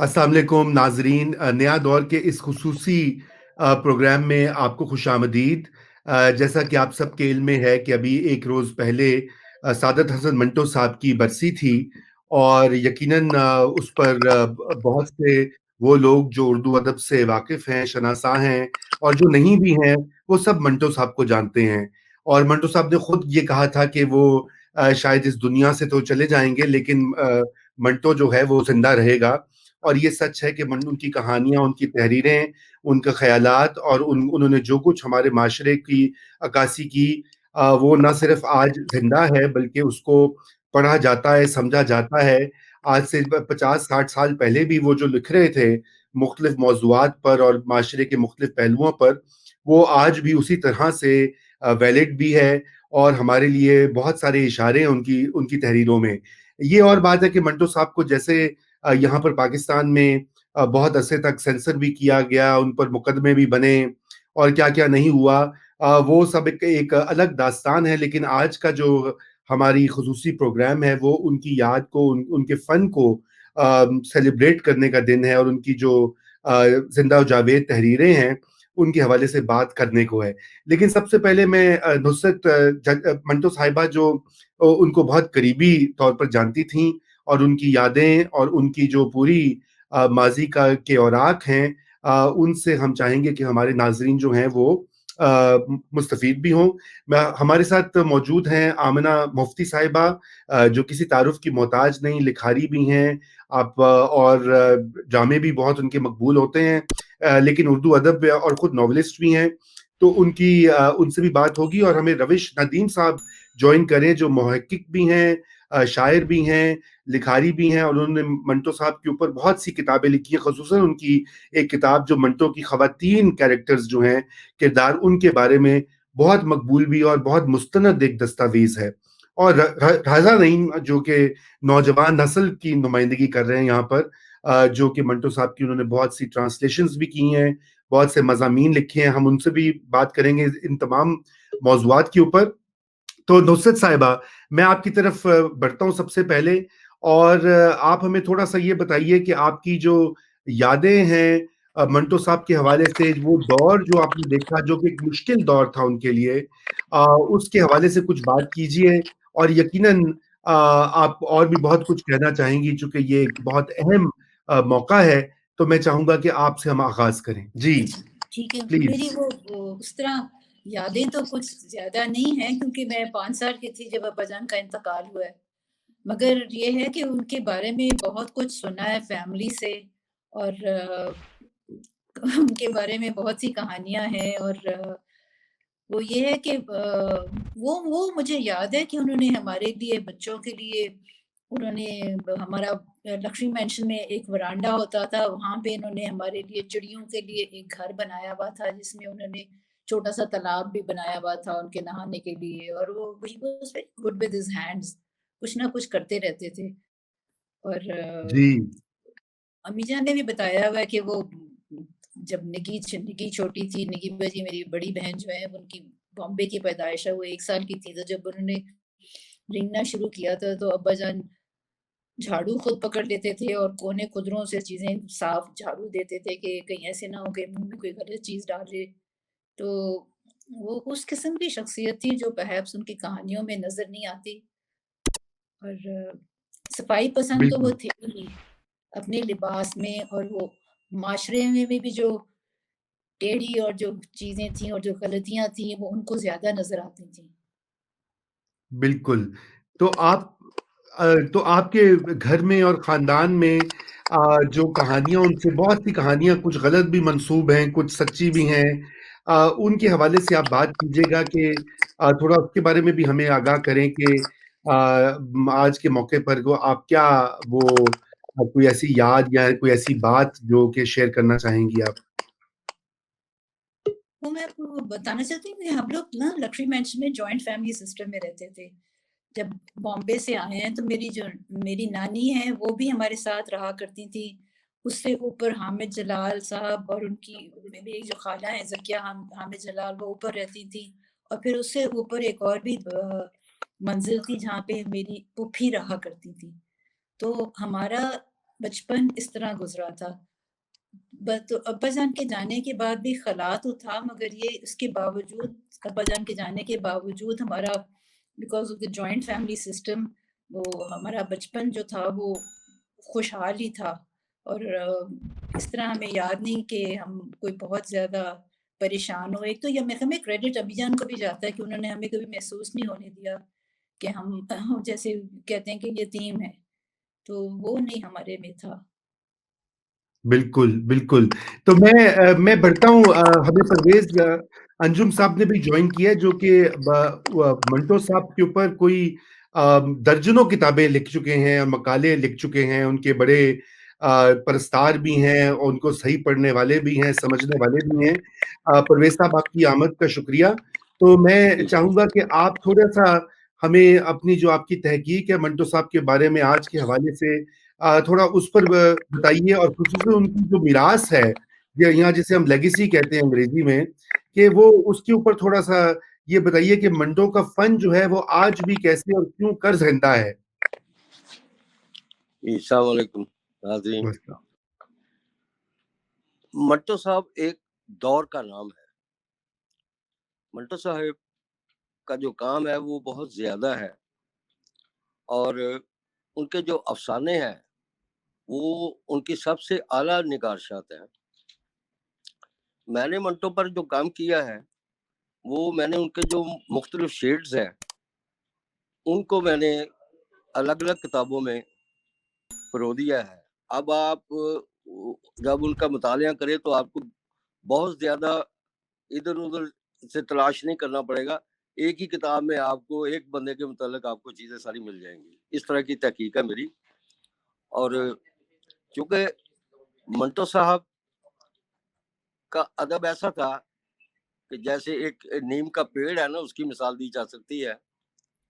अस्सलाम वालेकुम नाजरीन, नया दौर के इस खुसूसी प्रोग्राम में आपको खुशामदीद। जैसा कि आप सबके इल्म में है कि अभी एक रोज़ पहले सादत हसन मंटो साहब की बरसी थी, और यकीनन उस पर बहुत से वो लोग जो उर्दू अदब से वाकिफ़ हैं, शनासा हैं, और जो नहीं भी हैं, वो सब मंटो साहब को जानते हैं। और मंटो साहब ने खुद ये कहा था कि वो शायद इस दुनिया से तो चले जाएंगे, लेकिन मंटो जो है वो जिंदा रहेगा। और ये सच है कि उनकी कहानियाँ, उनकी तहरीरें, उनके ख़यालात और उन्होंने जो कुछ हमारे माशरे की अक्कासी की, वो ना सिर्फ़ आज ज़िंदा है, बल्कि उसको पढ़ा जाता है, समझा जाता है। आज से 50-60 साल पहले भी वो जो लिख रहे थे मुख्तलिफ़ मौज़ूआत पर और माशरे के मुख्तलिफ़ पहलुओं पर, वो आज भी उसी तरह से वैलिड भी है, और हमारे लिए बहुत सारे इशारे हैं उनकी उनकी तहरीरों में। ये और बात है कि मंटो साहब को जैसे यहाँ पर पाकिस्तान में बहुत अरसे तक सेंसर भी किया गया, उन पर मुकदमे भी बने, और क्या-क्या नहीं हुआ। वो सब एक अलग दास्तान है, लेकिन आज का जो हमारी खुसूसी प्रोग्राम है, वो उनकी याद को, उनके फ़न को सेलिब्रेट करने का दिन है, और उनकी जो ज़िंदा व जावेद तहरीरें हैं, उनके हवाले से बात करने को है। लेकिन सबसे पहले मैं नुसरत मंटो साहिबा जो उनको बहुत करीबी तौर पर जानती थीं, और उनकी यादें और उनकी जो पूरी माज़ी का के औराक हैं, उनसे हम चाहेंगे कि हमारे नाज़रीन जो हैं वो मुस्तफ़ीद भी हों। मैं हमारे साथ मौजूद हैं आमिना मुफ्ती साहिबा, जो किसी तारुफ़ की मोहताज नहीं, लिखारी भी हैं आप, और ड्रामे भी बहुत उनके मकबूल होते हैं, लेकिन उर्दू अदब और ख़ुद नॉवेलिस्ट भी हैं। तो उनसे भी बात होगी, और हमें रविश नदीम साहब जॉइन करें, जो मुहक्किक भी हैं, शायर भी हैं, लिखारी भी हैं, और उन्होंने मंटो साहब के ऊपर बहुत सी किताबें लिखी हैं। ख़ुसूसन उनकी एक किताब जो मंटो की ख़वातीन कैरेक्टर्स जो हैं, किरदार, उनके बारे में बहुत मकबूल भी और बहुत मुस्तनद एक दस्तावेज़ है। और रज़ा नईम जो कि नौजवान नस्ल की नुमाइंदगी कर रहे हैं यहाँ पर, जो कि मंटो साहब की उन्होंने बहुत सी ट्रांसलेशंस भी की हैं, बहुत से मज़ामीन लिखे हैं। हम उनसे भी बात करेंगे इन तमाम मौज़ूआत के ऊपर। तो नुसरत साहिबा, मैं आपकी तरफ बढ़ता हूँ सबसे पहले, और आप हमें थोड़ा-सा ये बताइए कि आपकी जो यादें हैं मंटो साहब के हवाले से, वो दौर जो आपने देखा, जो कि एक मुश्किल दौर था उनके लिए, उसके हवाले से कुछ बात कीजिए। और यकीनन आप और भी बहुत कुछ कहना चाहेंगी, चूँकि ये एक बहुत अहम मौका है, तो मैं चाहूँगा कि आपसे हम आगाज़ करें। जी, ठीक है, मेरी प्लीज़। वो उस तरह यादें तो कुछ ज़्यादा नहीं हैं क्योंकि मैं 5 साल की थी जब अब्बाजान का इंतकाल हुआ है। मगर ये है कि उनके बारे में बहुत कुछ सुना है फैमिली से, और उनके बारे में बहुत सी कहानियाँ हैं, और वो ये है कि वो मुझे याद है कि उन्होंने हमारे लिए, बच्चों के लिए, उन्होंने हमारा लक्ष्मी मैंशन में एक वरांडा होता था, वहाँ पे इन्होंने हमारे लिए, चिड़ियों के लिए एक घर बनाया हुआ था, जिसमें उन्होंने छोटा-सा तालाब भी बनाया हुआ था उनके नहाने के लिए, और वो he was very good with his hands, कुछ ना कुछ करते रहते थे। और जी, अम्मी जान ने भी बताया हुआ है कि वो जब निकी छोटी थी, निकी बाजी मेरी बड़ी बहन जो है, उनकी बॉम्बे की पैदाइश है, वो 1 साल की थी, तो जब उन्होंने रेंगना शुरू किया था, तो अब्बा जान झाड़ू खुद पकड़ लेते थे और कोने खुदरों से चीज़ें साफ झाड़ू देते थे कि कहीं ऐसे ना हो कि मुँह में कोई गलत चीज़ डाल ले। तो वो उस किस्म की शख्सियत थी जो परहैप्स उनकी कहानियों में नज़र नहीं आती, और सफाई पसंद तो वो बिल्कुल। थे ही, अपने लिबास में, और वो माशरे में भी जो टेढ़ी और जो चीज़ें थी और जो गलतियाँ थी, वो उनको ज़्यादा नज़र आती थी। बिल्कुल। तो तो आपके घर में और ख़ानदान में जो कहानियाँ, उनसे बहुत सी कहानियाँ कुछ गलत भी मंसूब हैं, कुछ सच्ची भी हैं। उनके हवाले से आप बात कीजिएगा कि थोड़ा उसके बारे में भी हमें आगाह करें कि आज के मौके पर वो आप क्या, वो कोई ऐसी याद या कोई ऐसी बात जो कि शेयर करना चाहेंगी आप? वो मैं आपको बताना चाहती हूँ कि हम लोग ना लक्ष्मी मेंशन में जॉइंट फैमिली सिस्टम में रहते थे। जब बॉम्बे से आए हैं तो मेरी नानी हैं वो भी हमारे साथ रहा करती थी। उससे ऊपर हामिद जलाल साहब और उनकी मेरी जो खाला हैं ज़किया हामिद जलाल, वो ऊपर रहती थी, और फिर उससे ऊपर एक और भी मंज़िल थी जहाँ पे मेरी फूफी रहा करती थी। तो हमारा बचपन इस तरह गुज़रा था। तो अब्बा जान के जाने के बाद भी खला तो था, मगर ये उसके बावजूद, अब्बा जान के जाने के बावजूद हमारा, because of the joint family system, वो हमारा बचपन जो था वो खुशहाल ही था। और इस तरह हमें याद नहीं कि हम कोई बहुत ज़्यादा परेशान हो। एक तो ये हमें क्रेडिट अब्बी जान को भी जाता है कि उन्होंने हमें कभी महसूस नहीं होने दिया कि हम जैसे कहते हैं कि यतीम हैं, तो वो नहीं हमारे में था। बिल्कुल, बिल्कुल। तो मैं बढ़ता हूँ, हमें परवेज़ अंजुम साहब ने भी जॉइन किया है, जो कि मंटो साहब के ऊपर कोई दर्जनों किताबें लिख चुके हैं, मकाले लिख चुके हैं, उनके बड़े परस्तार भी हैं, और उनको सही पढ़ने वाले भी हैं, समझने वाले भी हैं। परवेज़ साहब, आपकी आमद का शुक्रिया। तो मैं चाहूँगा कि आप थोड़ा-सा हमें अपनी जो आपकी तहकीक है मंटो साहब के बारे में आज के हवाले से थोड़ा उस पर बताइए, और खुसूसन उनकी जो मीरास है, या यहाँ जिसे हम लेगेसी कहते हैं अंग्रेजी में, कि वो उसके ऊपर थोड़ा-सा ये बताइए कि मंटो का फन जो है वो आज भी कैसे और क्यों कर जिंदा है? अस्सलाम वालेकुम नाज़रीन। मंटो साहब एक दौर का नाम है। मंटो साहब का जो काम है वो बहुत ज़्यादा है, और उनके जो अफसाने हैं वो उनकी सबसे आला निगारशात हैं। मैंने मंटो पर जो काम किया है वो मैंने उनके जो मुख्तलिफ शेड्स हैं उनको मैंने अलग अलग किताबों में परो दिया है। अब आप जब उनका मुतालिया करें तो आपको बहुत ज़्यादा इधर उधर से तलाश नहीं करना पड़ेगा। एक ही किताब में आपको एक बंदे के मुतालिक आपको चीज़ें सारी मिल जाएंगी। इस तरह की तहकीक है मेरी। और चूँकि मंटो साहब का अदब ऐसा था कि जैसे एक नीम का पेड़ है ना, उसकी मिसाल दी जा सकती है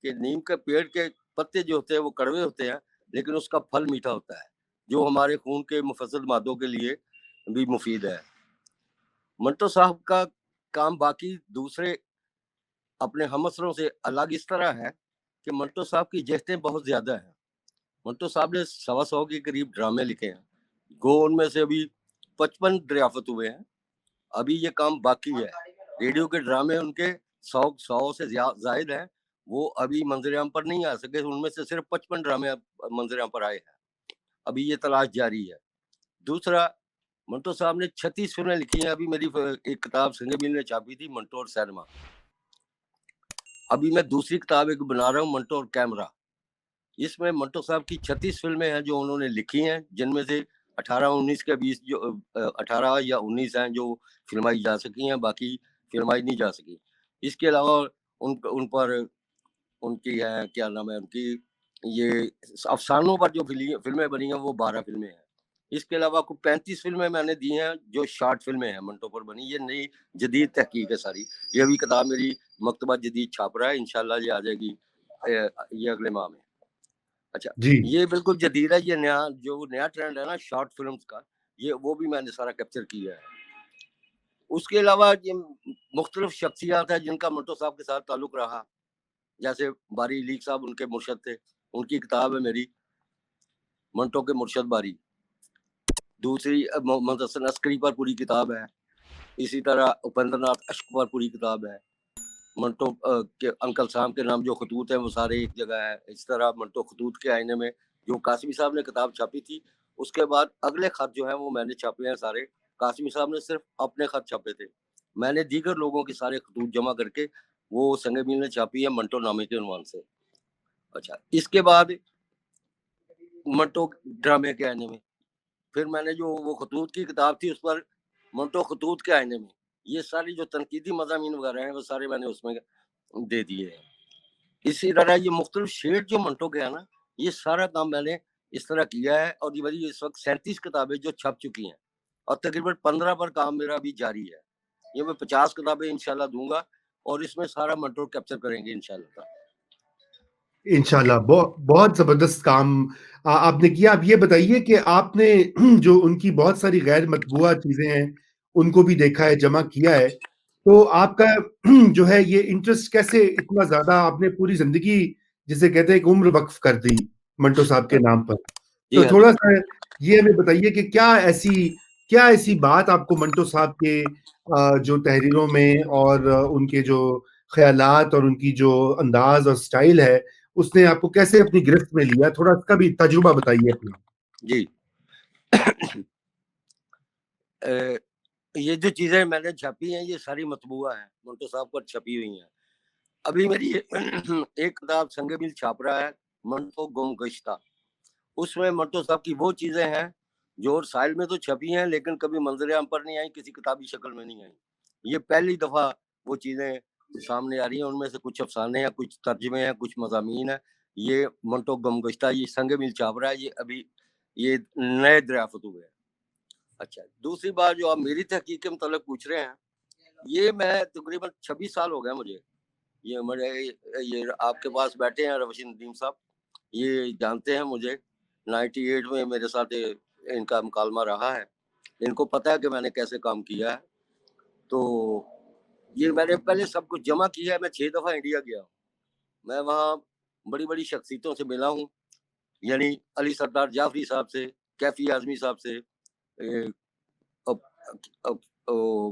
कि नीम के पेड़ के पत्ते जो होते हैं वो कड़वे होते हैं, लेकिन उसका फल मीठा होता है, जो हमारे खून के मुफस्सद मादों के लिए भी मुफीद है। मंटो साहब का काम बाकी दूसरे अपने हमअसरों से अलग इस तरह है कि मंटो साहब की जेहतें बहुत ज़्यादा हैं। मंटो साहब ने 125 के करीब ड्रामे लिखे हैं। गो उनमें से अभी 55 दरियाफ़त हुए हैं। अभी ये काम बाकी है। रेडियो के ड्रामे उनके 100 से ज़ायद हैं। वो अभी मंजर-ए-आम पर नहीं आ सके। उनमें से सिर्फ 55 ड्रामे मंजर-ए-आम पर आए हैं। अभी ये तलाश जारी है। दूसरा, मंटो साहब ने 36 फिल्में लिखी हैं। अभी मेरी एक किताब संगमील ने छापी थी, मंटो और सिनेमा। अभी मैं दूसरी किताब एक बना रहा हूँ, मंटो और कैमरा। इसमें मंटो साहब की 36 फिल्में हैं जो उन्होंने लिखी हैं, जिनमें से 18-19 के 20 जो 18 या 19 हैं जो फिल्माई जा सकी हैं, बाकी फिल्माई नहीं जा सकी। इसके अलावा उन पर उनकी है, क्या नाम है उनकी, ये अफसानों पर जो फिल्में बनी हैं वो 12 फिल्में हैं। इसके अलावा कुछ 35 फिल्में मैंने दी हैं जो शॉर्ट फिल्में हैं मंटो पर बनी। ये नई जदीद तहकीक है सारी। ये भी किताब मेरी मकतबा जदीद छाप रहा है, इंशाल्लाह ये आ जाएगी ये अगले माह में। अच्छा जी। ये बिल्कुल जदीद है। ये नया ट्रेंड है ना शॉर्ट फिल्म्स का, ये वो भी मैंने सारा कैप्चर किया है। उसके अलावा ये मुख्तलिफ शख्सियात है जिनका मंटो साहब के साथ ताल्लुक रहा, जैसे बारी लीक साहब उनके मुर्शद थे। उनकी किताब है मेरी मंटो के मुर्शद बारी। दूसरी मोहम्मद हसन अस्करी पर पूरी किताब है। इसी तरह उपेंद्र नाथ अश्क पर पूरी किताब है। मंटो के अंकल साहब के नाम जो खतूत हैं वो सारे एक जगह है। इस तरह मंटो खतूत के आईने में जो कासमी साहब ने किताब छापी थी, उसके बाद अगले खत जो है वो मैंने छापे हैं सारे। कासमी साहब ने सिर्फ अपने खत छापे थे, मैंने दीगर लोगों के सारे खतूत जमा करके वो संगमील ने छापी है मंटो नामे के उन्वान से। अच्छा, इसके बाद मंटो ड्रामे के आईने में फिर मैंने जो वो खतूत की किताब थी उस पर मंटो खतूत के आईने में ये सारी जो तनकीदी मज़ामीन वगैरह हैं वो सारे मैंने उसमें दे दिए हैं। इसी तरह ये मुख्तलिफ शेड जो मंटो के है ना, ये सारा काम मैंने इस तरह किया है। और ये मेरी इस वक्त 37 किताबें जो छप चुकी हैं, और तकरीबन 15 पर काम मेरा अभी जारी है। ये मैं 50 किताबें इंशाल्लाह दूंगा, और इसमें सारा मंटो कैप्चर करेंगे इंशाल्लाह। इंशाल्लाह बहुत जबरदस्त काम आपने किया। आप ये बताइए कि आपने जो उनकी बहुत सारी गैर मतबूआ चीजें हैं उनको भी देखा है, जमा किया है, तो आपका जो है ये इंटरेस्ट कैसे इतना ज्यादा, आपने पूरी जिंदगी जिसे कहते हैं एक उम्र वक्फ कर दी मंटो साहब के नाम पर, जी तो हाँ थोड़ा जी। सा یہ ہمیں بتائیے کہ کیا ایسی بات آپ کو منٹو صاحب کے جو تحریروں میں اور ان کے جو خیالات اور ان کی جو انداز اور سٹائل ہے اس نے آپ کو کیسے اپنی گرفت میں لیا؟ تھوڑا اس کا بھی تجربہ بتائیے اپنا. جی یہ جو چیزیں میں نے چھپی ہیں یہ ساری مطبوعہ ہیں، منٹو صاحب پر چھپی ہوئی ہیں. ابھی میری ایک کتاب سنگ میل چھاپ رہا ہے، منٹو گم گشتہ. اس میں منٹو صاحب کی وہ چیزیں ہیں جو رسائل میں تو چھپی ہیں لیکن کبھی منظر عام پر نہیں آئی، کسی کتابی شکل میں نہیں آئی. یہ پہلی دفعہ وہ چیزیں سامنے آ رہی ہیں. ان میں سے کچھ افسانے ہیں، کچھ ترجمے ہیں، کچھ مضامین ہیں. یہ منٹو گم گشتہ یہ سنگ میل چھاپ رہا ہے، یہ ابھی یہ نئے دریافت ہوئے ہیں. اچھا، دوسری بات جو آپ میری تحقیق کے متعلق پوچھ رہے ہیں، یہ میں تقریباً 26 سال ہو گئے مجھے. یہ آپ کے پاس بیٹھے ہیں روشن ندیم صاحب، یہ جانتے ہیں مجھے. 98 میں میرے ساتھ ان کا مکالمہ رہا ہے. ان کو پتا ہے کہ میں نے کیسے کام کیا ہے. تو یہ میں نے پہلے سب کچھ جمع کیا ہے. میں 6 دفعہ انڈیا گیا ہوں. میں وہاں بڑی بڑی شخصیتوں سے ملا ہوں، یعنی علی سردار جعفری صاحب سے، کیفی اعظمی صاحب سے،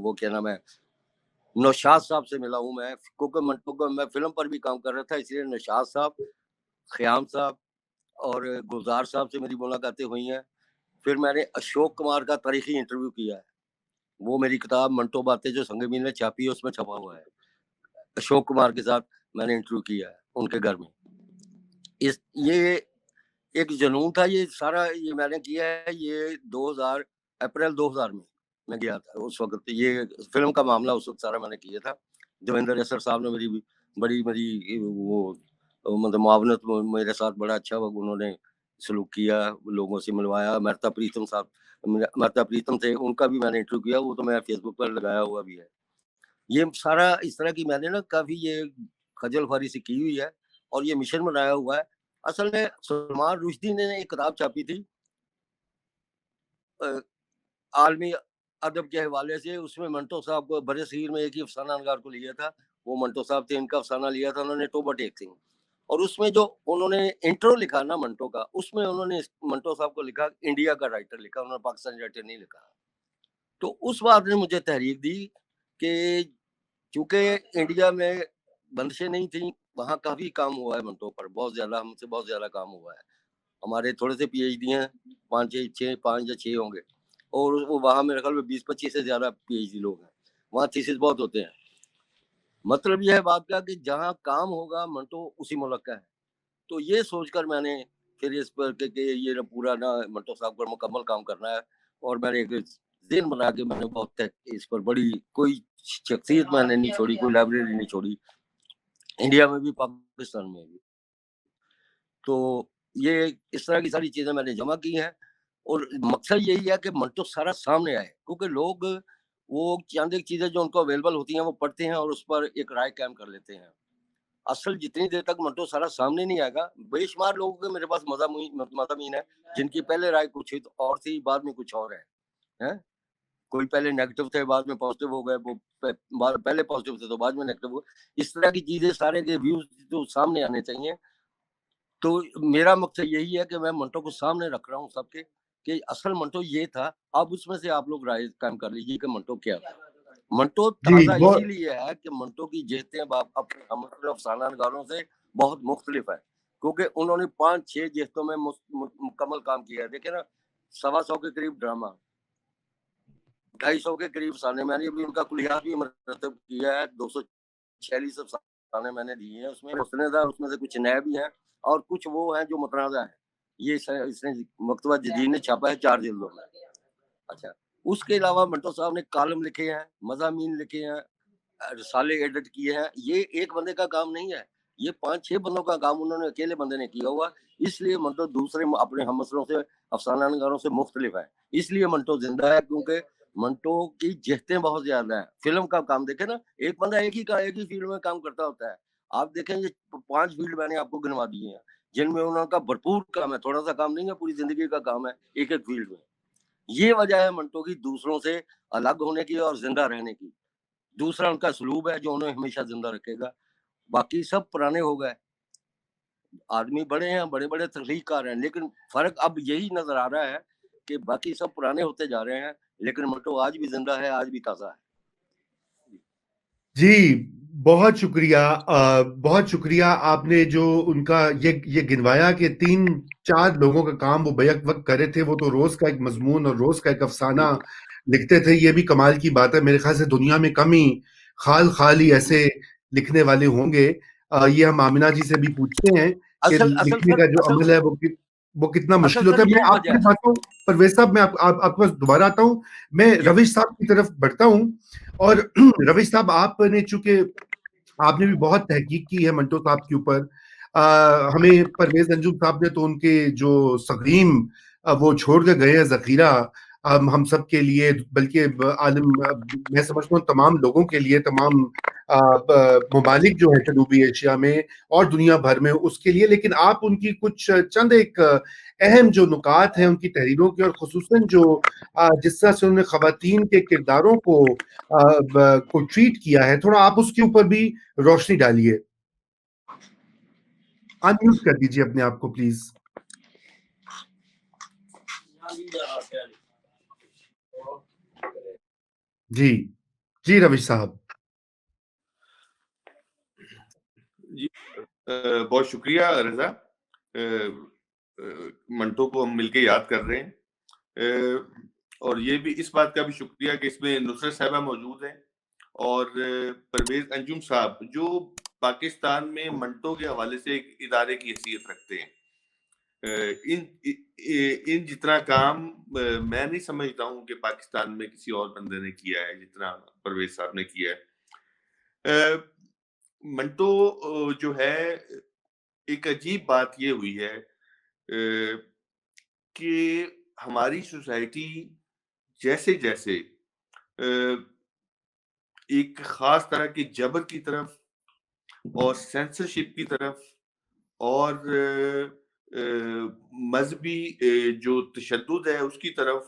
وہ کیا نام ہے، نوشاد صاحب سے ملا ہوں میں، کیونکہ منٹو کو میں فلم پر بھی کام کر رہا تھا، اس لیے نوشاد صاحب، خیام صاحب اور گلزار صاحب سے میری ملاقاتیں ہوئی ہیں. پھر میں نے اشوک کمار کا تاریخی انٹرویو کیا ہے. وہ میری کتاب منٹو باتیں جو سنگ میل نے چھاپی ہے اس میں چھپا ہوا ہے. اشوک کمار کے ساتھ میں نے انٹرویو کیا ہے ان کے گھر میں. یہ ایک جنون تھا یہ سارا. یہ میں نے کیا ہے یہ اپریل 2000 میں گیا تھا. اس وقت یہ فلم کا معاملہ اس وقت سارا میں نے کیا تھا. دیویندر اسر صاحب نے میری وہ مطلب معاونت میرے ساتھ بڑا اچھا انہوں نے سلوک کیا، لوگوں سے ملوایا. مرتا پریتم تھے، ان کا بھی میں نے انٹرویو کیا. وہ تو میں فیس بک پر لگایا ہوا بھی ہے. یہ سارا اس طرح کی میں نے نا کافی یہ خجل خواری سے کی ہوئی ہے اور یہ مشن بنایا ہوا ہے. اصل میں سلمان رشدی نے ایک کتاب چھاپی تھی عالمی ادب کے حوالے سے. اس میں منٹو صاحب کو برے صغیر میں ایک ہی افسانہ نگار کو لیا تھا، وہ منٹو صاحب تھے. ان کا افسانہ لیا تھا انہوں نے ٹوبا ٹیک سنگھ. اور اس میں جو انہوں نے انٹرو لکھا نا منٹو کا، اس میں انہوں نے منٹو صاحب کو لکھا انڈیا کا رائٹر لکھا، انہوں نے پاکستانی رائٹر نہیں لکھا. تو اس بات نے مجھے تحریک دی کہ چونکہ انڈیا میں بندشیں نہیں تھیں، وہاں کافی کام ہوا ہے منٹو پر، بہت زیادہ، ہم سے بہت زیادہ کام ہوا ہے. ہمارے تھوڑے سے پی ایچ ڈی ہیں، 5 یا 6 ہوں گے. اور وہاں میرے خیال میں 20-25 سے زیادہ پی ایچ ڈی لوگ ہیں. وہاں تھیسس بہت ہوتے ہیں. مطلب یہ ہے بات کا کہ جہاں کام ہوگا منٹو اسی ملک کا ہے. تو یہ سوچ کر میں نے پھر اس پر کہ یہ پورا نا منٹو صاحب پر مکمل کام کرنا ہے. اور میں نے ایک ذہن بنا کے میں نے بہت اس پر بڑی کوئی شخصیت میں نے نہیں چھوڑی، کوئی لائبریری نہیں چھوڑی، انڈیا میں بھی پاکستان میں بھی. تو یہ اس طرح کی ساری چیزیں میں نے جمع کی ہیں. اور مقصد یہی ہے کہ منٹو سارا سامنے آئے، کیونکہ لوگ وہ چند ایک چیزیں جو ان کو اویلیبل ہوتی ہیں وہ پڑھتے ہیں اور اس پر ایک رائے قائم کر لیتے ہیں. اصل جتنی دیر تک منٹو سارا سامنے نہیں آئے گا، بے شمار لوگوں کے میرے پاس مضامین ہیں جن کی پہلے رائے کچھ اور تھی، بعد میں کچھ اور ہے. کوئی پہلے نیگیٹو تھے، بعد میں پازیٹیو ہو گئے، وہ پہلے پازیٹیو تھے تو بعد میں نیگیٹو ہو گئے. اس طرح کی چیزیں سارے کے ویوز جو سامنے آنے چاہیے. تو میرا مقصد یہی ہے کہ میں منٹو کو سامنے رکھ رہا ہوں سب کے، کہ اصل منٹو یہ تھا. اب اس میں سے آپ لوگ رائے قائم کر لیجیے کہ منٹو کیا تھا. منٹو تازہ اسی لیے ہے کہ منٹو کی جہتیں اپنے افسانہ نگاروں سے بہت مختلف ہے، کیونکہ انہوں نے 5-6 جہتوں میں مکمل کام کیا ہے. دیکھیں نا، 125 کے قریب ڈرامہ، 250 کے قریب افسانے میں نے ابھی ان کا کلیات بھی مرتب کیا ہے. 246 افسانے میں نے دیے ہیں. اس میں مستند، اس میں سے کچھ نئے بھی ہیں اور کچھ وہ ہیں جو متنازع ہیں. یہ اس نے مکتبہ جدید نے چھاپا ہے 4 جلدوں میں. اچھا، اس کے علاوہ منٹو صاحب نے کالم لکھے ہیں، مضامین لکھے ہیں، رسالے ایڈٹ کیے ہیں. یہ ایک بندے کا کام نہیں ہے، یہ 5-6 بندوں کا کام انہوں نے اکیلے بندے نے کیا ہوا. اس لیے منٹو دوسرے اپنے ہم مسلوں سے، افسانہ نگاروں سے مختلف ہے. اس لیے منٹو زندہ ہے، کیونکہ منٹو کی جہتیں بہت زیادہ ہیں. فلم کا کام دیکھیں نا، ایک بندہ ایک ہی فیلڈ میں کام کرتا ہوتا ہے. آپ دیکھیں یہ 5 فیلڈ میں نے آپ کو گنوا دیے ہیں جن میں انہوں کا بھرپور کام ہے. تھوڑا سا کام نہیں ہے، پوری زندگی کا کام ہے ایک فیلڈ میں. یہ وجہ ہے منٹو کی دوسروں سے الگ ہونے کی اور زندہ رہنے کی. دوسرا ان کا اسلوب ہے جو انہیں ہمیشہ زندہ رکھے گا. باقی سب پرانے ہو گئے، آدمی بڑے ہیں، بڑے بڑے تخلیق کار ہیں، لیکن فرق اب یہی نظر آ رہا ہے کہ باقی سب پرانے ہوتے جا رہے ہیں لیکن منٹو آج بھی زندہ ہے, آج بھی تازہ ہے. جی بہت شکریہ آپ نے جو ان کا یہ گنوایا کہ 3-4 لوگوں کا کام وہ بیک وقت کرے تھے, وہ تو روز کا ایک مضمون اور روز کا ایک افسانہ لکھتے تھے. یہ بھی کمال کی بات ہے, میرے خیال سے دنیا میں کم ہی خال ہی ایسے لکھنے والے ہوں گے. یہ ہم آمنہ جی سے بھی پوچھتے ہیں کہ لکھنے کا جو عمل ہے وہ کتنا مشکل ہوتا ہے. میں آپ کی باتوں پرویز صاحب میں آپ کے پاس دوبارہ آتا ہوں, میں روش صاحب کی طرف بڑھتا ہوں. اور روش صاحب آپ نے چونکہ آپ نے بھی بہت تحقیق کی ہے منٹو صاحب کے اوپر, ہمیں پرویز انجم صاحب نے تو ان کے جو صغیم وہ چھوڑ کے گئے ہیں ذخیرہ ہم سب کے لیے, بلکہ عالم میں سمجھتا ہوں تمام لوگوں کے لیے, تمام ممالک جو ہے جنوبی ایشیا میں اور دنیا بھر میں اس کے لیے. لیکن آپ ان کی کچھ چند ایک اہم جو نکات ہیں ان کی تحریروں کے, اور خصوصاً جو جس طرح سے انہوں نے خواتین کے کرداروں کو ٹریٹ کیا ہے, تھوڑا آپ اس کے اوپر بھی روشنی ڈالیے. انمیوٹ کر دیجیے اپنے آپ کو پلیز. جی روش صاحب. جی بہت شکریہ رضا, منٹو کو ہم مل کے یاد کر رہے ہیں, اور یہ بھی اس بات کا بھی شکریہ کہ اس میں نصرت صاحبہ موجود ہیں اور پرویز انجم صاحب جو پاکستان میں منٹو کے حوالے سے ایک ادارے کی حیثیت رکھتے ہیں. ان جتنا کام میں نہیں سمجھتا ہوں کہ پاکستان میں کسی اور بندے نے کیا ہے جتنا پرویز صاحب نے کیا ہے. منٹو جو ہے, ایک عجیب بات یہ ہوئی ہے کہ ہماری سوسائٹی جیسے جیسے ایک خاص طرح کی جبر کی طرف اور سینسرشپ کی طرف اور مذہبی جو تشدد ہے اس کی طرف,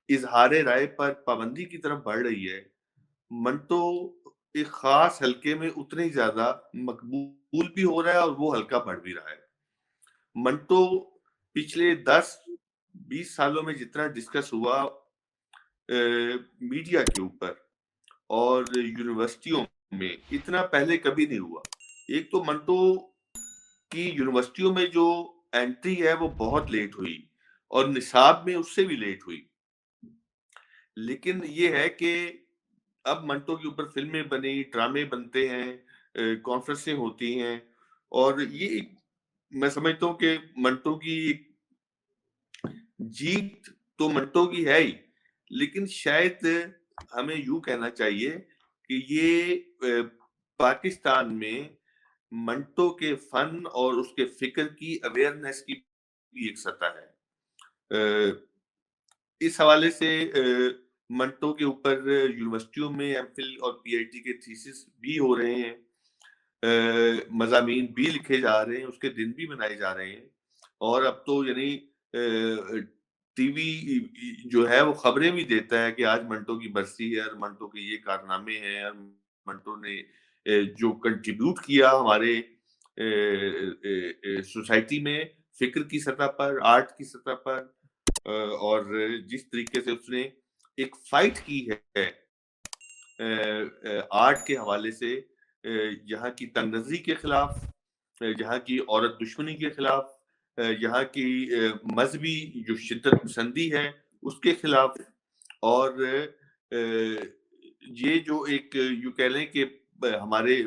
اظہار رائے پر پابندی کی طرف بڑھ رہی ہے, منٹو ایک خاص حلقے میں اتنے ہی زیادہ مقبول بھی ہو رہا ہے اور وہ حلقہ بڑھ بھی رہا ہے. منٹو پچھلے 10-20 سالوں میں جتنا ڈسکس ہوا میڈیا کے اوپر اور یونیورسٹیوں میں, اتنا پہلے کبھی نہیں ہوا. ایک تو منٹو کی یونیورسٹیوں میں جو انٹری ہے وہ بہت لیٹ ہوئی اور نصاب میں اس سے بھی لیٹ ہوئی. لیکن یہ ہے کہ اب منٹو کے اوپر فلمیں بنی, ڈرامے بنتے ہیں, کانفرنسیں ہوتی ہیں, اور یہ میں سمجھتا ہوں کہ منٹو کی جیت تو منٹو کی ہے ہی, لیکن شاید ہمیں یوں کہنا چاہیے کہ یہ پاکستان میں منٹو کے فن اور اس کے فکر کی اویئرنیس کی بھی ایک سطح ہے. اس حوالے سے منٹو کے اوپر یونیورسٹیوں میں ایم فل اور پی ایچ ڈی کے تھیسس بھی ہو رہے ہیں, مضامین بھی لکھے جا رہے ہیں, اس کے دن بھی منائے جا رہے ہیں, اور اب تو یعنی ٹی وی جو ہے وہ خبریں بھی دیتا ہے کہ آج منٹو کی برسی ہے اور منٹو کے یہ کارنامے ہیں, اور منٹو نے جو کنٹریبیوٹ کیا ہمارے سوسائٹی میں فکر کی سطح پر, آرٹ کی سطح پر, اور جس طریقے سے اس نے ایک فائٹ کی ہے آرٹ کے حوالے سے, یہاں کی تنگ نظری کے خلاف, یہاں کی عورت دشمنی کے خلاف, یہاں کی مذہبی جو شدت پسندی ہے اس کے خلاف, اور یہ جو ایک یوں کہہ لیں کہ ہمارے